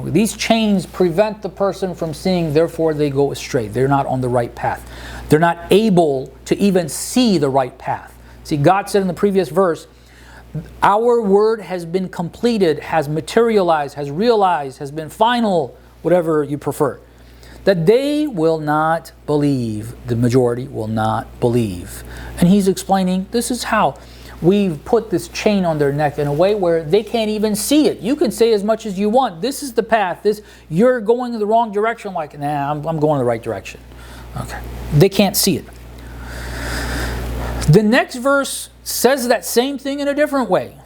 These chains prevent the person from seeing, therefore they go astray. They're not on the right path. They're not able to even see the right path. See, God said in the previous verse, our word has been completed, has materialized, has realized, has been final, whatever you prefer. That they will not believe. The majority will not believe. And he's explaining, this is how. we've put this chain on their neck in a way where they can't even see it. You can say as much as you want. This is the path. You're going in the wrong direction. Like, nah, I'm going in the right direction. Okay. They can't see it. The next verse says that same thing in a different way.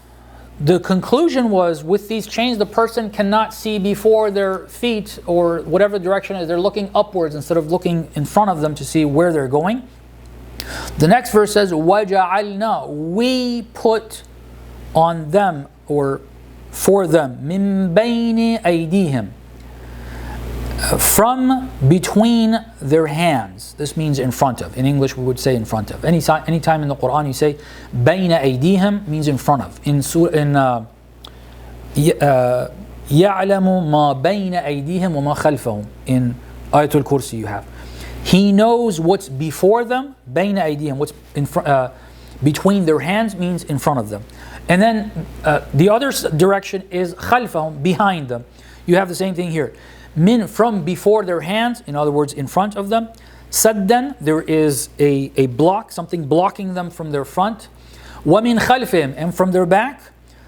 The conclusion was, with these chains, the person cannot see before their feet or whatever direction is. They're looking upwards instead of looking in front of them to see where they're going. The next verse says, وَجَعَلْنَا, we put on them or for them, مِن بَيْنِ أَيْدِيهِمْ, from between their hands. This means in front of. In English we would say in front of. Anytime in the Quran you say بَيْنَ أَيْدِيهِمْ means in front of. In يَعْلَمُ مَا بَيْنَ أَيْدِيهِمْ وَمَا خَلْفَهُم. In Ayatul Kursi you have. He knows what's before them, بَيْنَ أَيْدِيهِمْ, what's in front, between their hands means in front of them. And then the other direction is خَلْفَهُم, behind them. You have the same thing here. Min, from before their hands, in other words, in front of them. Saddan, there is a block, something blocking them from their front. وَمِن خَلْفِهِمْ, and from their back.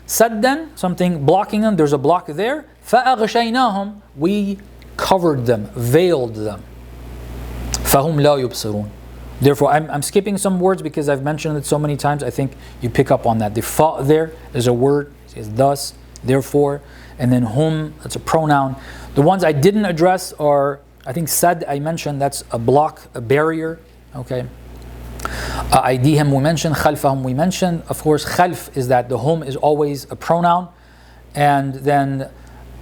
Saddan, something blocking them, there's a block there. فَأَغْشَيْنَاهُمْ, we covered them, veiled them. فَهُمْ لَا يُبْصِرُونَ. Therefore, I'm skipping some words because I've mentioned it so many times. I think you pick up on that. The fa there is a word, it says thus, therefore, and then hum, that's a pronoun. The ones I didn't address are, I think sad I mentioned, that's a block, a barrier. Okay. Aydihim we mentioned, khalfahum we mentioned. Of course, khalf is that the hum is always a pronoun. And then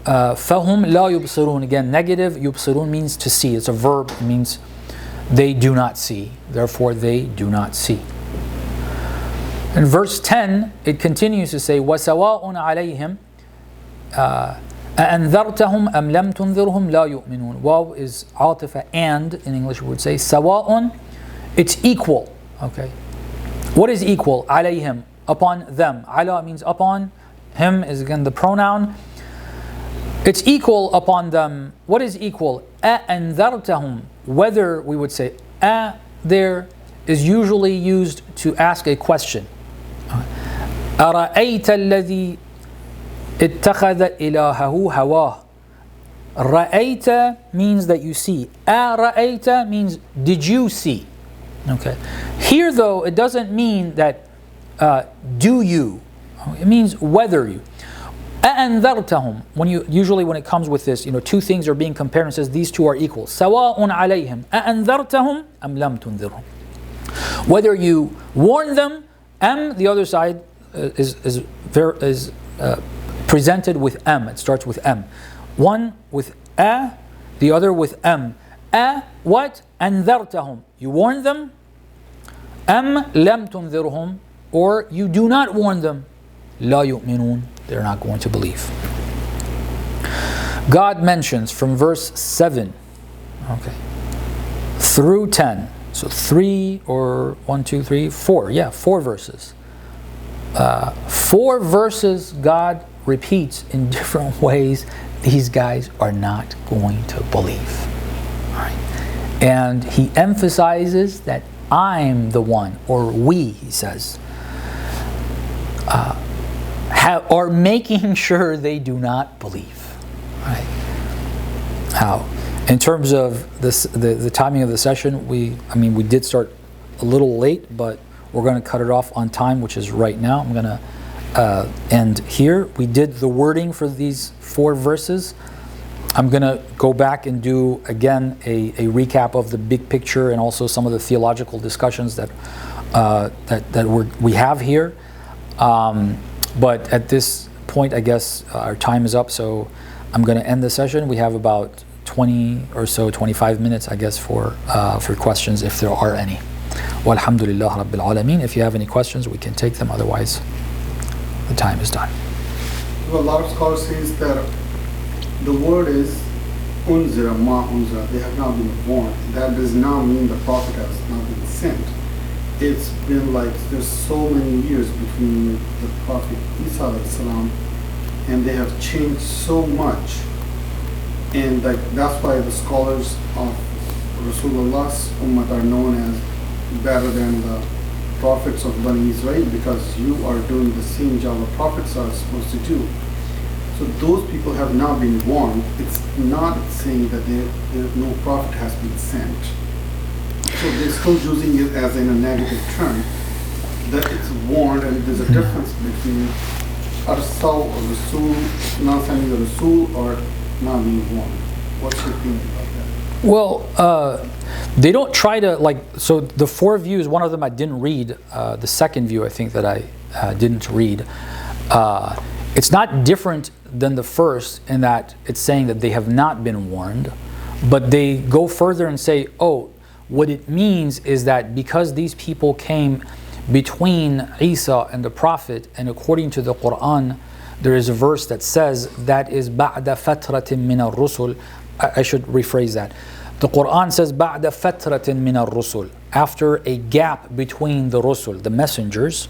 fahum la yubsirun, again negative. Yubsirun means to see. It's a verb. It means they do not see. Therefore, they do not see. In verse 10, it continues to say, وَسَوَاءٌ عَلَيْهِمْ أَأَنذَرْتَهُمْ أَمْ لَمْ تُنذِرْهُمْ لَا يُؤْمِنُونَ. Waw is عاطفة, and in English we would say سَوَاءٌ, it's equal. Okay. What is equal? عَلَيْهِمْ, upon them. عَلَى means upon. Him is again the pronoun. It's equal upon them. What is equal? أَأَنذَرْتَهُمْ, whether we would say there is usually used to ask a question. أَرَأَيْتَ الَّذِي اتَّخَذَ إِلَهَهُ هَوَاهُ. رَأَيْتَ means that you see. أَرَأَيْتَ means did you see. Okay. Here though, it doesn't mean that do you. It means whether you. أَأَنذَرْتَهُمْ, when it comes with this, two things are being compared and says these two are equal. سَوَاءٌ عَلَيْهِمْ أَأَنذَرْتَهُمْ أَمْ لَمْ تُنذِرْهُمْ. Whether you warn them, the other side is presented with it starts with one with the other with what? أَنذَرْتَهُمْ, you warn them. لَمْ تُنذِرْهُمْ, or you do not warn them. لَا يُؤْمِنُونَ, they're not going to believe. God mentions from verse 7 through 10, so 3 or 1, 2, 3, 4, 4 verses. 4 verses God repeats in different ways, these guys are not going to believe. All right. And he emphasizes that I'm the one, or we, he says, are making sure they do not believe. Right? How? In terms of this, the timing of the session, we did start a little late, but we're going to cut it off on time, which is right now. I'm going to end here. We did the wording for these 4 verses. I'm going to go back and do again a recap of the big picture and also some of the theological discussions that we have here. But at this point, I guess our time is up, so I'm going to end the session. We have about 20 or so, 25 minutes, I guess, for questions if there are any. Walhamdulillah Rabbil Alameen. If you have any questions, we can take them. Otherwise, the time is done. Well, a lot of scholars say that the word is unzira, ma unzira. They have not been warned. That does not mean the Prophet has not been sent. It's been like there's so many years between the Prophet Isa salam, and they have changed so much. And that's why the scholars of Rasulullah's ummah are known as better than the prophets of Bani Israel because you are doing the same job the prophets are supposed to do. So those people have not been warned. It's not saying that no prophet has been sent. So they're still using it as in a negative term, that it's warned, and there's a difference between Arsal or Rasul, not sending a Rasul, or not being warned. What's your opinion about that? Well, they don't try to, like, so the four views, one of them I didn't read, the second view I think that I didn't read. It's not different than the first in that it's saying that they have not been warned, but they go further and say, oh, what it means is that because these people came between Isa and the Prophet, and according to the Quran, there is a verse that says that is بَعْدَ فَتْرَةٍ مِنَ الرُّسُلِ. I should rephrase that. The Quran says بَعْدَ فَتْرَةٍ مِنَ الرُّسُلِ. After a gap between the Rusul, the messengers,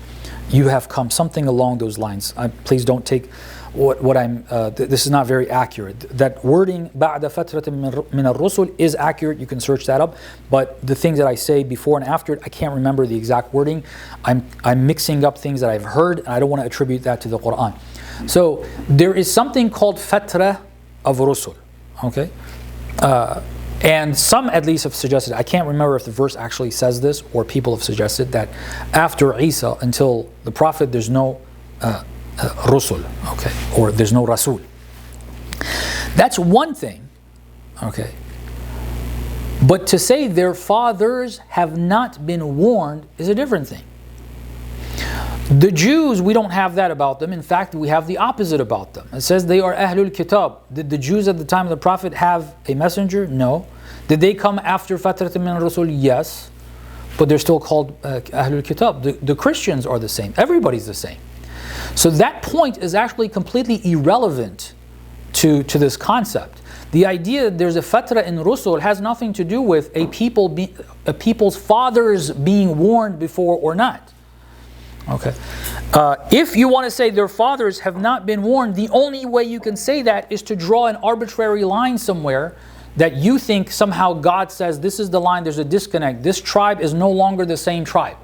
you have come, something along those lines. Please don't take what I'm, this is not very accurate. That wording, بَعْدَ فَتْرَةٍ مِنَ الرُّسُلِ, is accurate. You can search that up. But the things that I say before and after it, I can't remember the exact wording. I'm mixing up things that I've heard, and I don't want to attribute that to the Quran. So there is something called fatra of Rusul. Okay? And some at least have suggested, I can't remember if the verse actually says this, or people have suggested that after Isa until the Prophet there's no Rusul, okay, or there's no Rasul. That's one thing, okay. But to say their fathers have not been warned is a different thing. The Jews, we don't have that about them. In fact, we have the opposite about them. It says they are Ahlul Kitab. Did the Jews at the time of the Prophet have a messenger? No. Did they come after Fatrat min Rasul? Yes. But they're still called Ahlul Kitab. The Christians are the same. Everybody's the same. So that point is actually completely irrelevant to this concept. The idea that there's a Fatra in Rusul has nothing to do with a people's fathers being warned before or not. Okay. If you want to say their fathers have not been warned, the only way you can say that is to draw an arbitrary line somewhere that you think somehow God says this is the line, there's a disconnect. This tribe is no longer the same tribe.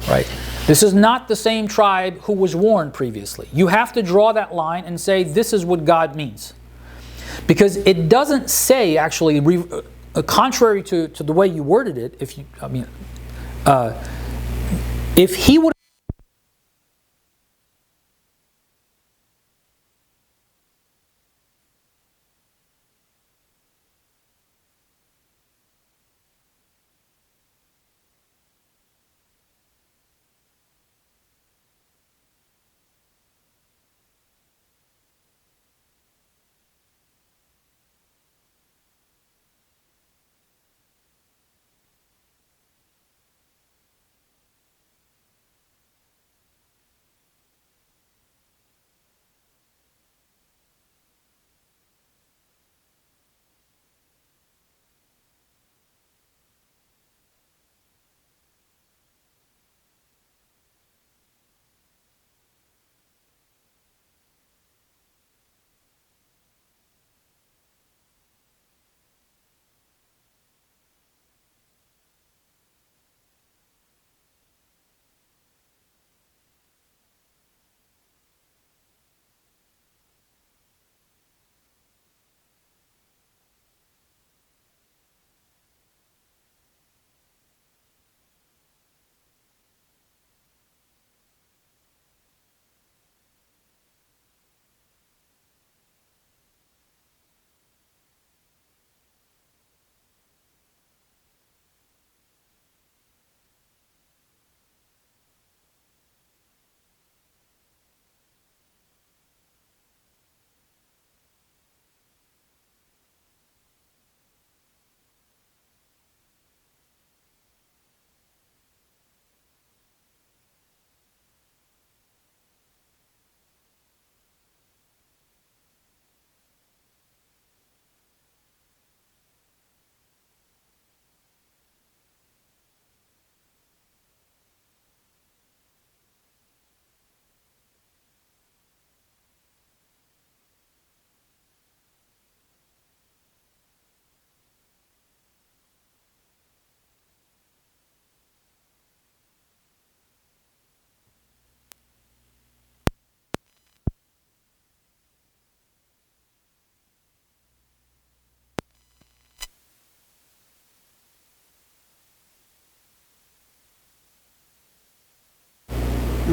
Right? This is not the same tribe who was warned previously. You have to draw that line and say this is what God means. Because it doesn't say actually, contrary to the way you worded it, if he would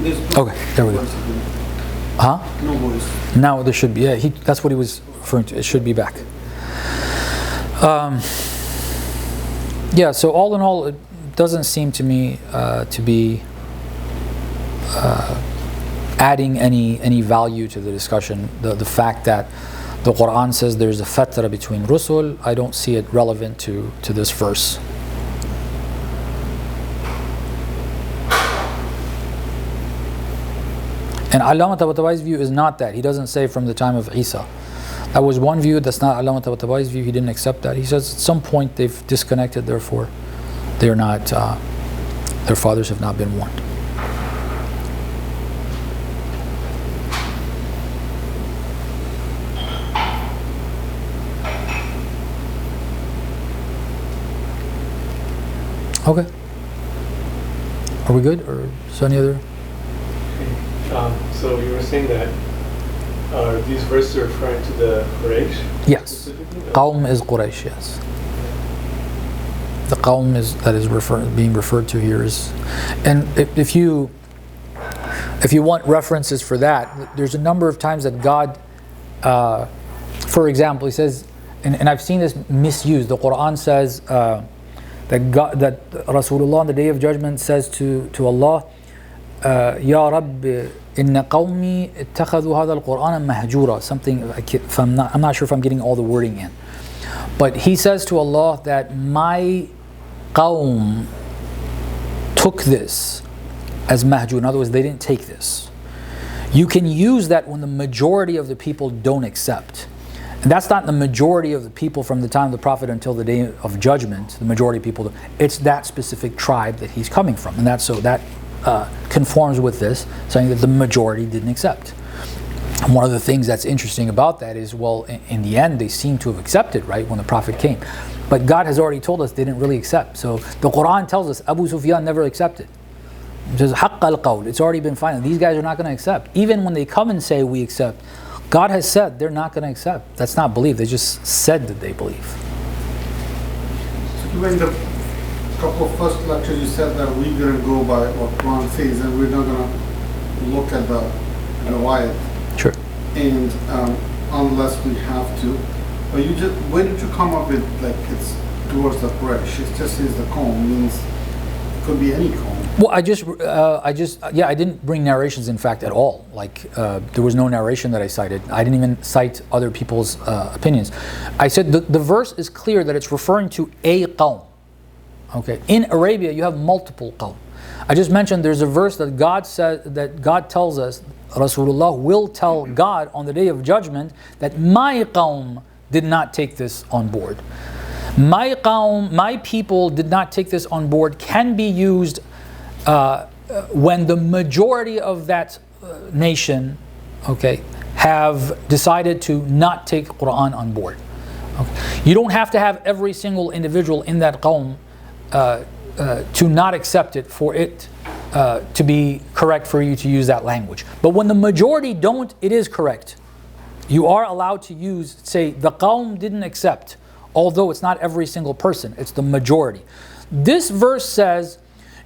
There's no Okay, there we go. voice again. Huh? No voice. Now there should be. Yeah, that's what he was referring to. It should be back. Yeah. So all in all, it doesn't seem to me to be adding any value to the discussion. The fact that the Quran says there's a fatra between rusul, I don't see it relevant to this verse. And Allama Tabataba'i's view is not that. He doesn't say from the time of Isa. That was one view. That's not Allama Tabataba'i's view. He didn't accept that. He says at some point they've disconnected, therefore they're not, their fathers have not been warned. Okay. Are we good? Or is there any other? So you were saying that these verses are referring to the Quraysh? Yes. Specifically? Qawm is Quraysh, yes. The Qawm that is being referred to here is, and if you want references for that, there's a number of times that God, for example, He says, and I've seen this misused. The Quran says that Rasulullah on the Day of Judgment says to Allah, Ya Rabb, inna qawmi ittakhadhu hadha al-Qur'ana mahjura. Something, I'm not sure if I'm getting all the wording in. But he says to Allah that my qawm took this as mahjur. In other words, they didn't take this. You can use that when the majority of the people don't accept. And that's not the majority of the people from the time of the Prophet until the Day of Judgment. The majority of people, it's that specific tribe that he's coming from. And that's so that conforms with this, saying that the majority didn't accept. And one of the things that's interesting about that is, well, in the end, they seem to have accepted, right, when the Prophet came. But God has already told us they didn't really accept. So the Quran tells us Abu Sufyan never accepted. It says, Haqq al-qawl, it's already been final. These guys are not going to accept. Even when they come and say we accept, God has said they're not going to accept. That's not belief. They just said that they believe. So in the couple of first lectures, you said that we're going to go by what Quran says, and we're not going to look at the riwayat. Sure. And unless we have to, but where did you come up with like it's towards the Quraysh? It just says the qawm means it could be any qawm. Well, I didn't bring narrations, in fact, at all. Like, there was no narration that I cited. I didn't even cite other people's opinions. I said the verse is clear that it's referring to a qawm. Okay, in Arabia you have multiple qawm. I just mentioned there's a verse that God tells us, Rasulullah will tell God on the Day of Judgment that my qawm did not take this on board. My qawm, my people did not take this on board can be used when the majority of that nation, okay, have decided to not take Quran on board. Okay. You don't have to have every single individual in that qawm to not accept it for it to be correct for you to use that language. But when the majority don't, it is correct. You are allowed to use, say, the qawm didn't accept, although it's not every single person, it's the majority. This verse says,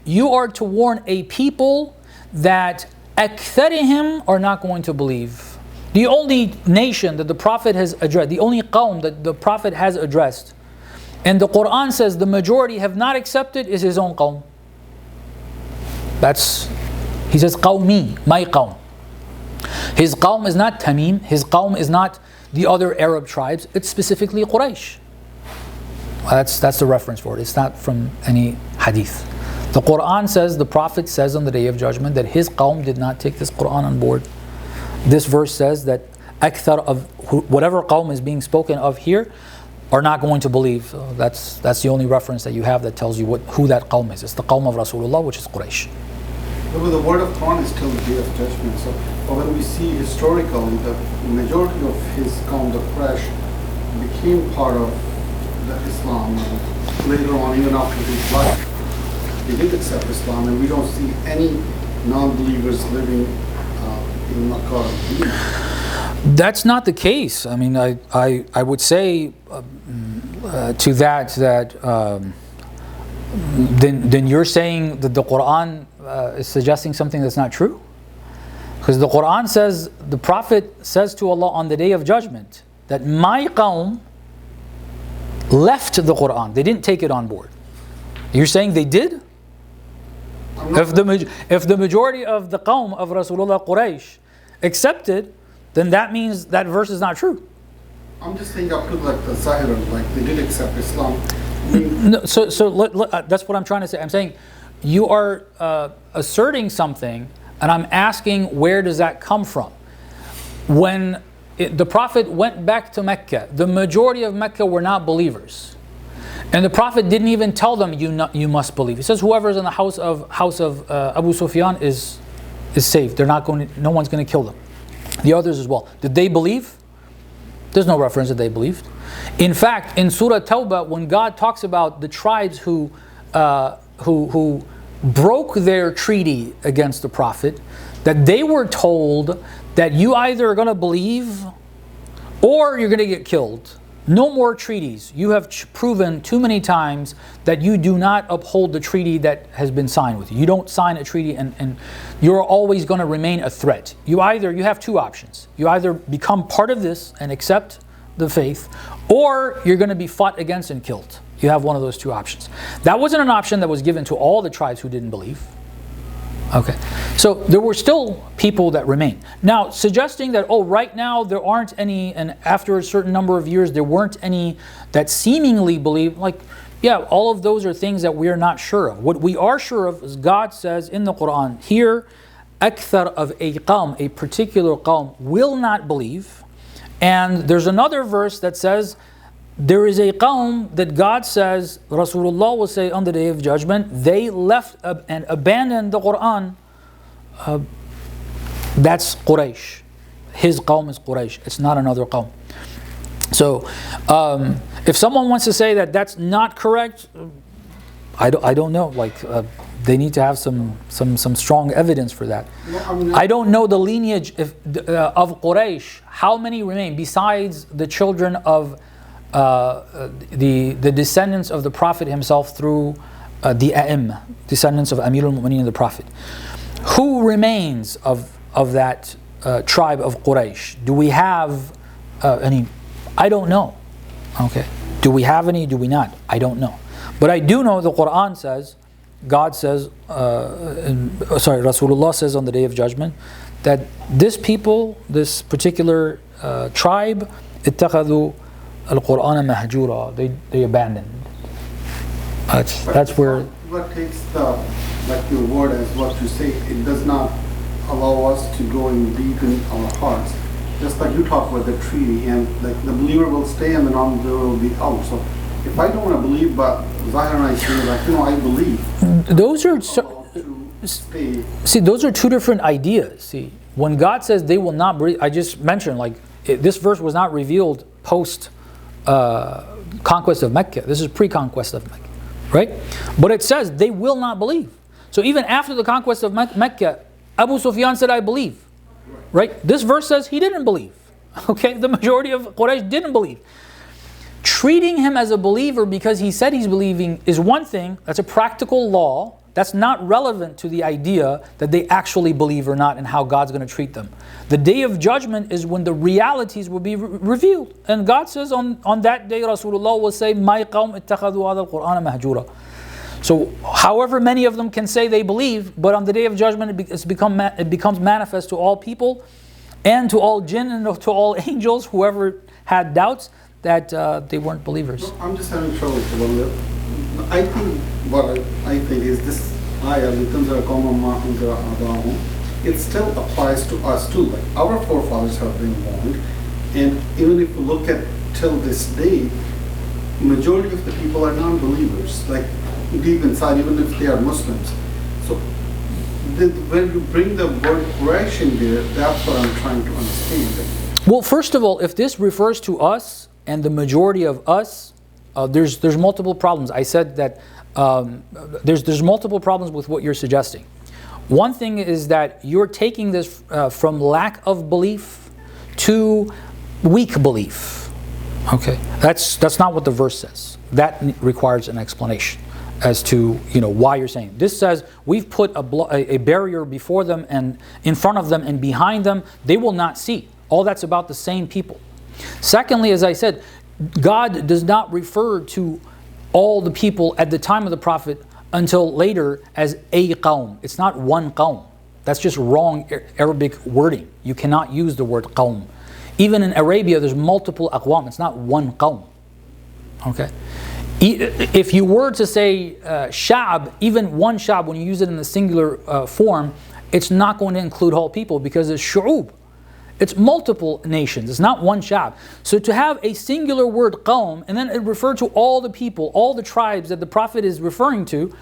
you are to warn a people that aktharihim are not going to believe. The only nation that the Prophet has addressed, the only qawm that the Prophet has addressed, and the Quran says the majority have not accepted, is his own qawm. He says qawmi, my qawm. His qawm is not Tamim, his qawm is not the other Arab tribes, it's specifically Quraysh. That's the reference for it. It's not from any hadith. The Quran says, the Prophet says on the Day of Judgment that his qawm did not take this Quran on board. This verse says that akthar of whatever qawm is being spoken of here are not going to believe. So that's the only reference that you have that tells you who that qawm is. It's the qawm of Rasulullah, which is Quraysh. But the word of Quran is till the Day of Judgment. So when we see historically the majority of his qawm, the Quraysh, became part of the Islam. Later on, even after his life, they did accept Islam, and we don't see any non-believers living in Makkah. That's not the case. I mean, I would say to that then you're saying that the Quran is suggesting something that's not true? Because the Quran says, the Prophet says to Allah on the Day of Judgment that my qawm left the Quran. They didn't take it on board. You're saying they did? If the majority of the qawm of Rasulullah Quraysh accepted, then that means that verse is not true. I'm just saying up to like the Zahir, like they did accept Islam. No, that's what I'm trying to say. I'm saying you are asserting something, and I'm asking where does that come from? When the Prophet went back to Mecca, the majority of Mecca were not believers. And the Prophet didn't even tell them you must believe. He says whoever's in the house of Abu Sufyan is safe. No one's going to kill them. The others as well. Did they believe? There's no reference that they believed. In fact, in Surah Tawbah, when God talks about the tribes who broke their treaty against the Prophet, that they were told that you either are going to believe or you're going to get killed. No more treaties. You have proven too many times that you do not uphold the treaty that has been signed with you. You don't sign a treaty and you're always going to remain a threat. You have two options. You either become part of this and accept the faith, or you're going to be fought against and killed. You have one of those two options. That wasn't an option that was given to all the tribes who didn't believe. Okay, so there were still people that remained. Now, suggesting that, right now there aren't any, and after a certain number of years there weren't any that seemingly believe, all of those are things that we are not sure of. What we are sure of is God says in the Quran, here, akthar of a qawm, a particular qawm, will not believe. And there's another verse that says, there is a qawm that God says, Rasulullah will say on the Day of Judgment, they left and abandoned the Quran. That's Quraysh. His qawm is Quraysh. It's not another qawm. So, if someone wants to say that that's not correct, I don't know. They need to have some strong evidence for that. I don't know the lineage of Quraysh. How many remain besides the children of the descendants of the Prophet himself through the A'im, descendants of Amir al-Mu'mineen and the Prophet? Who remains of that tribe of Quraysh? Do we have any? I don't know. Okay. Do we have any? Do we not? I don't know. But I do know the Quran says, God says, Rasulullah says on the Day of Judgment, that this people, this particular tribe, اتخذوا Al-Quran mahjura, they abandoned. That's where. What takes your word as what you say, it does not allow us to go in deep in our hearts. Just like you talk about the treaty, and the believer will stay and the non-believer will be out. So if I don't want to believe, but Zahir and I say I believe. Those are those are two different ideas. See, when God says they will not believe, I just mentioned this verse was not revealed post conquest of Mecca. This is pre-conquest of Mecca, right? But it says they will not believe. So even after the conquest of Mecca, Abu Sufyan said, I believe, right? This verse says he didn't believe. Okay, the majority of Quraysh didn't believe. Treating him as a believer because he said he's believing is one thing. That's a practical law. That's not relevant to the idea that they actually believe or not and how God's going to treat them. The Day of Judgment is when the realities will be revealed. And God says on that day, Rasulullah will say, My qawm ittakhadhu hadha al-Qur'ana mahjura. So however many of them can say they believe, but on the Day of Judgment it becomes manifest to all people and to all jinn and to all angels, whoever had doubts, that they weren't believers. I'm just having trouble with it. I think what I think is this ayah, it still applies to us too. Our forefathers have been warned, and even if you look at till this day, majority of the people are non-believers, deep inside, even if they are Muslims. So when you bring the word Quraysh in there, that's what I'm trying to understand. Well, first of all, if this refers to us and the majority of us, there's multiple problems. I said that there's multiple problems with what you're suggesting. One thing is that you're taking this from lack of belief to weak belief. Okay, that's not what the verse says. That requires an explanation. as to why you're saying. This says we've put a barrier before them and in front of them and behind them. They will not see. All that's about the same people. Secondly, as I said, God does not refer to all the people at the time of the Prophet until later as a qawm. It's not one qawm. That's just wrong Arabic wording. You cannot use the word qawm. Even in Arabia, there's multiple aqwam. It's not one qawm. Okay? If you were to say sha'ab, even one sha'ab, when you use it in the singular form, it's not going to include all people because it's shu'ub. It's multiple nations. It's not one sha'ab. So to have a singular word qawm and then it refer to all the people, all the tribes that the Prophet is referring to,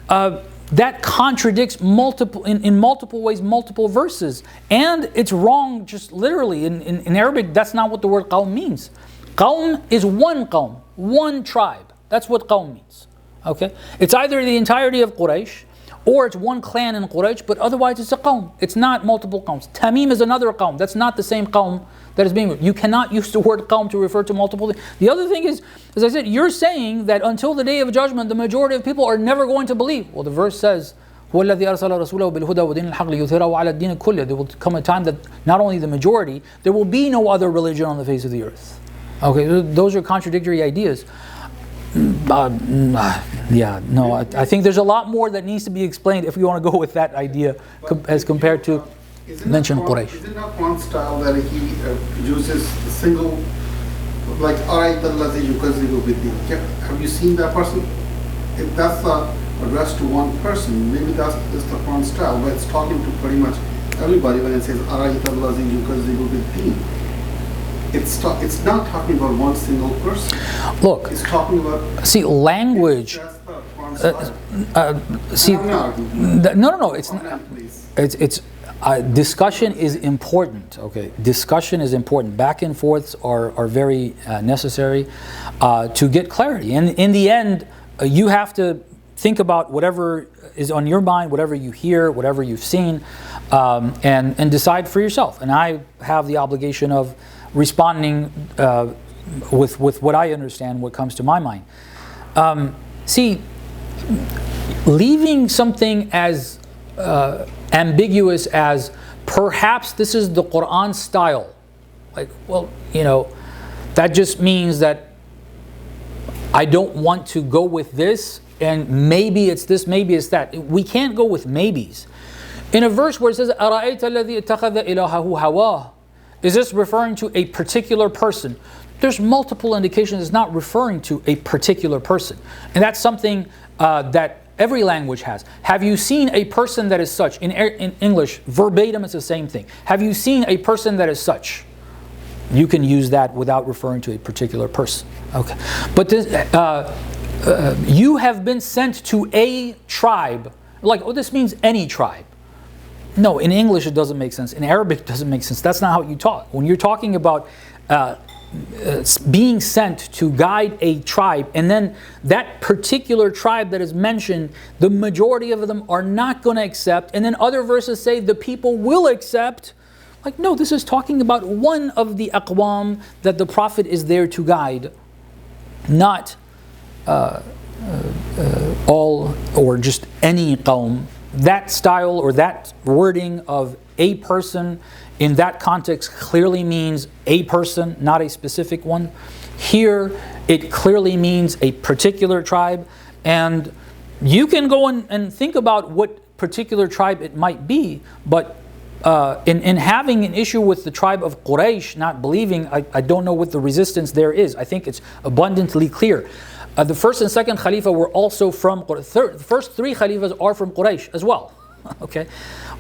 that contradicts in multiple ways, multiple verses. And it's wrong just literally. In Arabic, that's not what the word qawm means. Qawm is one qawm, one tribe. That's what qawm means. Okay? It's either the entirety of Quraysh, or it's one clan in Quraysh, but otherwise it's a qawm. It's not multiple qawms. Tamim is another qawm. That's not the same qawm that is being used. You cannot use the word qawm to refer to multiple things. The other thing is, as I said, you're saying that until the day of judgment, the majority of people are never going to believe. Well, the verse says, هو الذي أرسل رسوله بالهدى ودين الحق ليظهره على الدين كله. There will come a time that not only the majority, there will be no other religion on the face of the earth. Okay, those are contradictory ideas. I think there's a lot more that needs to be explained if we want to go with that idea as compared to mention Quraysh. Is it not one style that he uses a single, like Arayta allazi yukazzibu bid-din? Have you seen that person? If that's addressed to one person, maybe that's the one style, but it's talking to pretty much everybody when it says Arayta allazi yukazzibu bid-din. It's not talking about one single person. Look, it's talking about. See, language. No. It's discussion is important. Okay, discussion is important. Back and forths are very necessary to get clarity. And in the end, you have to think about whatever is on your mind, whatever you hear, whatever you've seen, and decide for yourself. And I have the obligation of responding with what I understand, what comes to my mind. See, leaving something as ambiguous as perhaps this is the Quran style, like, well, that just means that I don't want to go with this, and maybe it's this, maybe it's that. We can't go with maybes. In a verse where it says, أَرَأَيْتَ الَّذِي اتَّخَذَ إِلَهَهُ هَوَاهُ, is this referring to a particular person? There's multiple indications it's not referring to a particular person. And that's something that every language has. Have you seen a person that is such? In English, verbatim it's the same thing. Have you seen a person that is such? You can use that without referring to a particular person. Okay. But this, you have been sent to a tribe. Like, oh, this means any tribe. No, in English it doesn't make sense. In Arabic it doesn't make sense. That's not how you talk. When you're talking about being sent to guide a tribe, and then that particular tribe that is mentioned, the majority of them are not going to accept, and then other verses say the people will accept. Like, no, this is talking about one of the aqwam that the Prophet is there to guide, not all or just any qawm. That style or that wording of a person in that context clearly means a person, not a specific one. Here, it clearly means a particular tribe. And you can go and think about what particular tribe it might be, but in having an issue with the tribe of Quraysh not believing, I don't know what the resistance there is. I think it's abundantly clear. The first and second Khalifa were also from Quraysh. The first three Khalifas are from Quraysh as well. Okay,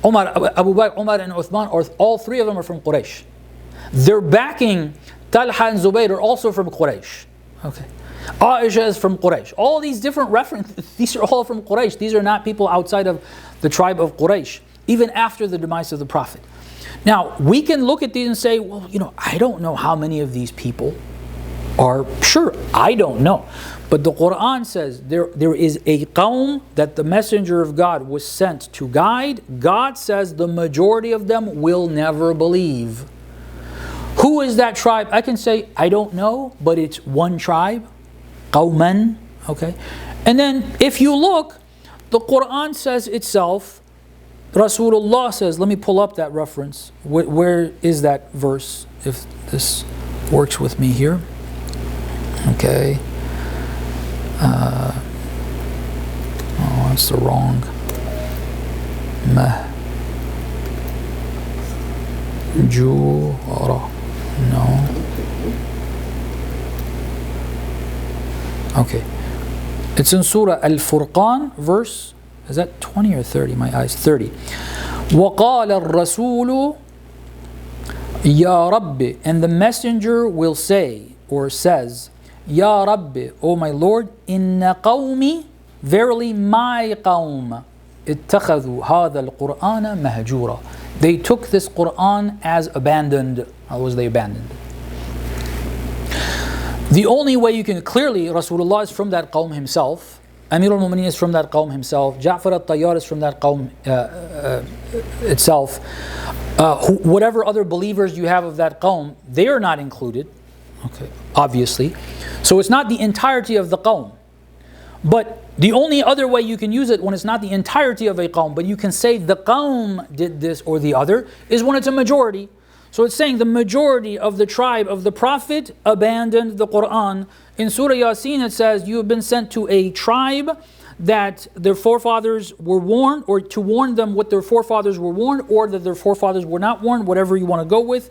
Abu Bakr, Umar, and Uthman, all three of them are from Quraysh. They're backing Talha and Zubayr are also from Quraysh. Okay, Aisha is from Quraysh. All these different references, these are all from Quraysh. These are not people outside of the tribe of Quraysh, even after the demise of the Prophet. Now, we can look at these and say, well, I don't know how many of these people are, sure, I don't know. But the Quran says there is a qawm that the Messenger of God was sent to guide. God says the majority of them will never believe. Who is that tribe? I can say, I don't know, but it's one tribe, qawman, okay? And then if you look, the Quran says itself, Rasulullah says, let me pull up that reference. Where is that verse? If this works with me here. Okay. Oh, that's the wrong. Mahjura. No. Okay. It's in Surah Al-Furqan, verse, is that 20 or 30? My eyes, 30. وَقَالَ الرَّسُولُ يَا رَبِّ, and the messenger will say, or says, Ya Rabbi, O my Lord, inna qawmi, verily my qawm, اتخذوا هذا القرآن مهجورا. They took this Quran as abandoned. How was they abandoned? The only way you can clearly, Rasulullah is from that qawm himself, Amir al-Mu'mineen is from that qawm himself, Ja'far al-Tayyar is from that qawm itself. Whatever other believers you have of that qawm, they are not included. Okay, obviously. So it's not the entirety of the qawm. But the only other way you can use it when it's not the entirety of a qawm, but you can say the qawm did this or the other, is when it's a majority. So it's saying the majority of the tribe of the Prophet abandoned the Quran. In Surah Yasin it says, you have been sent to a tribe that their forefathers were warned, or to warn them what their forefathers were warned, or that their forefathers were not warned, whatever you want to go with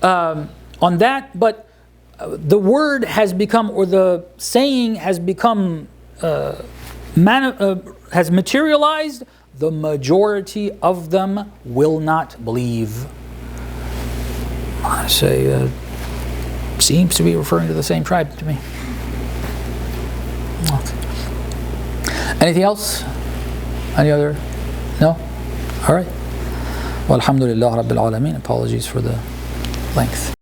on that. But the word has become, or the saying has become, has materialized, the majority of them will not believe. I say, seems to be referring to the same tribe to me. Okay. Anything else? Any other? No? All right. Well, alhamdulillah Rabbil Alameen. Apologies for the length.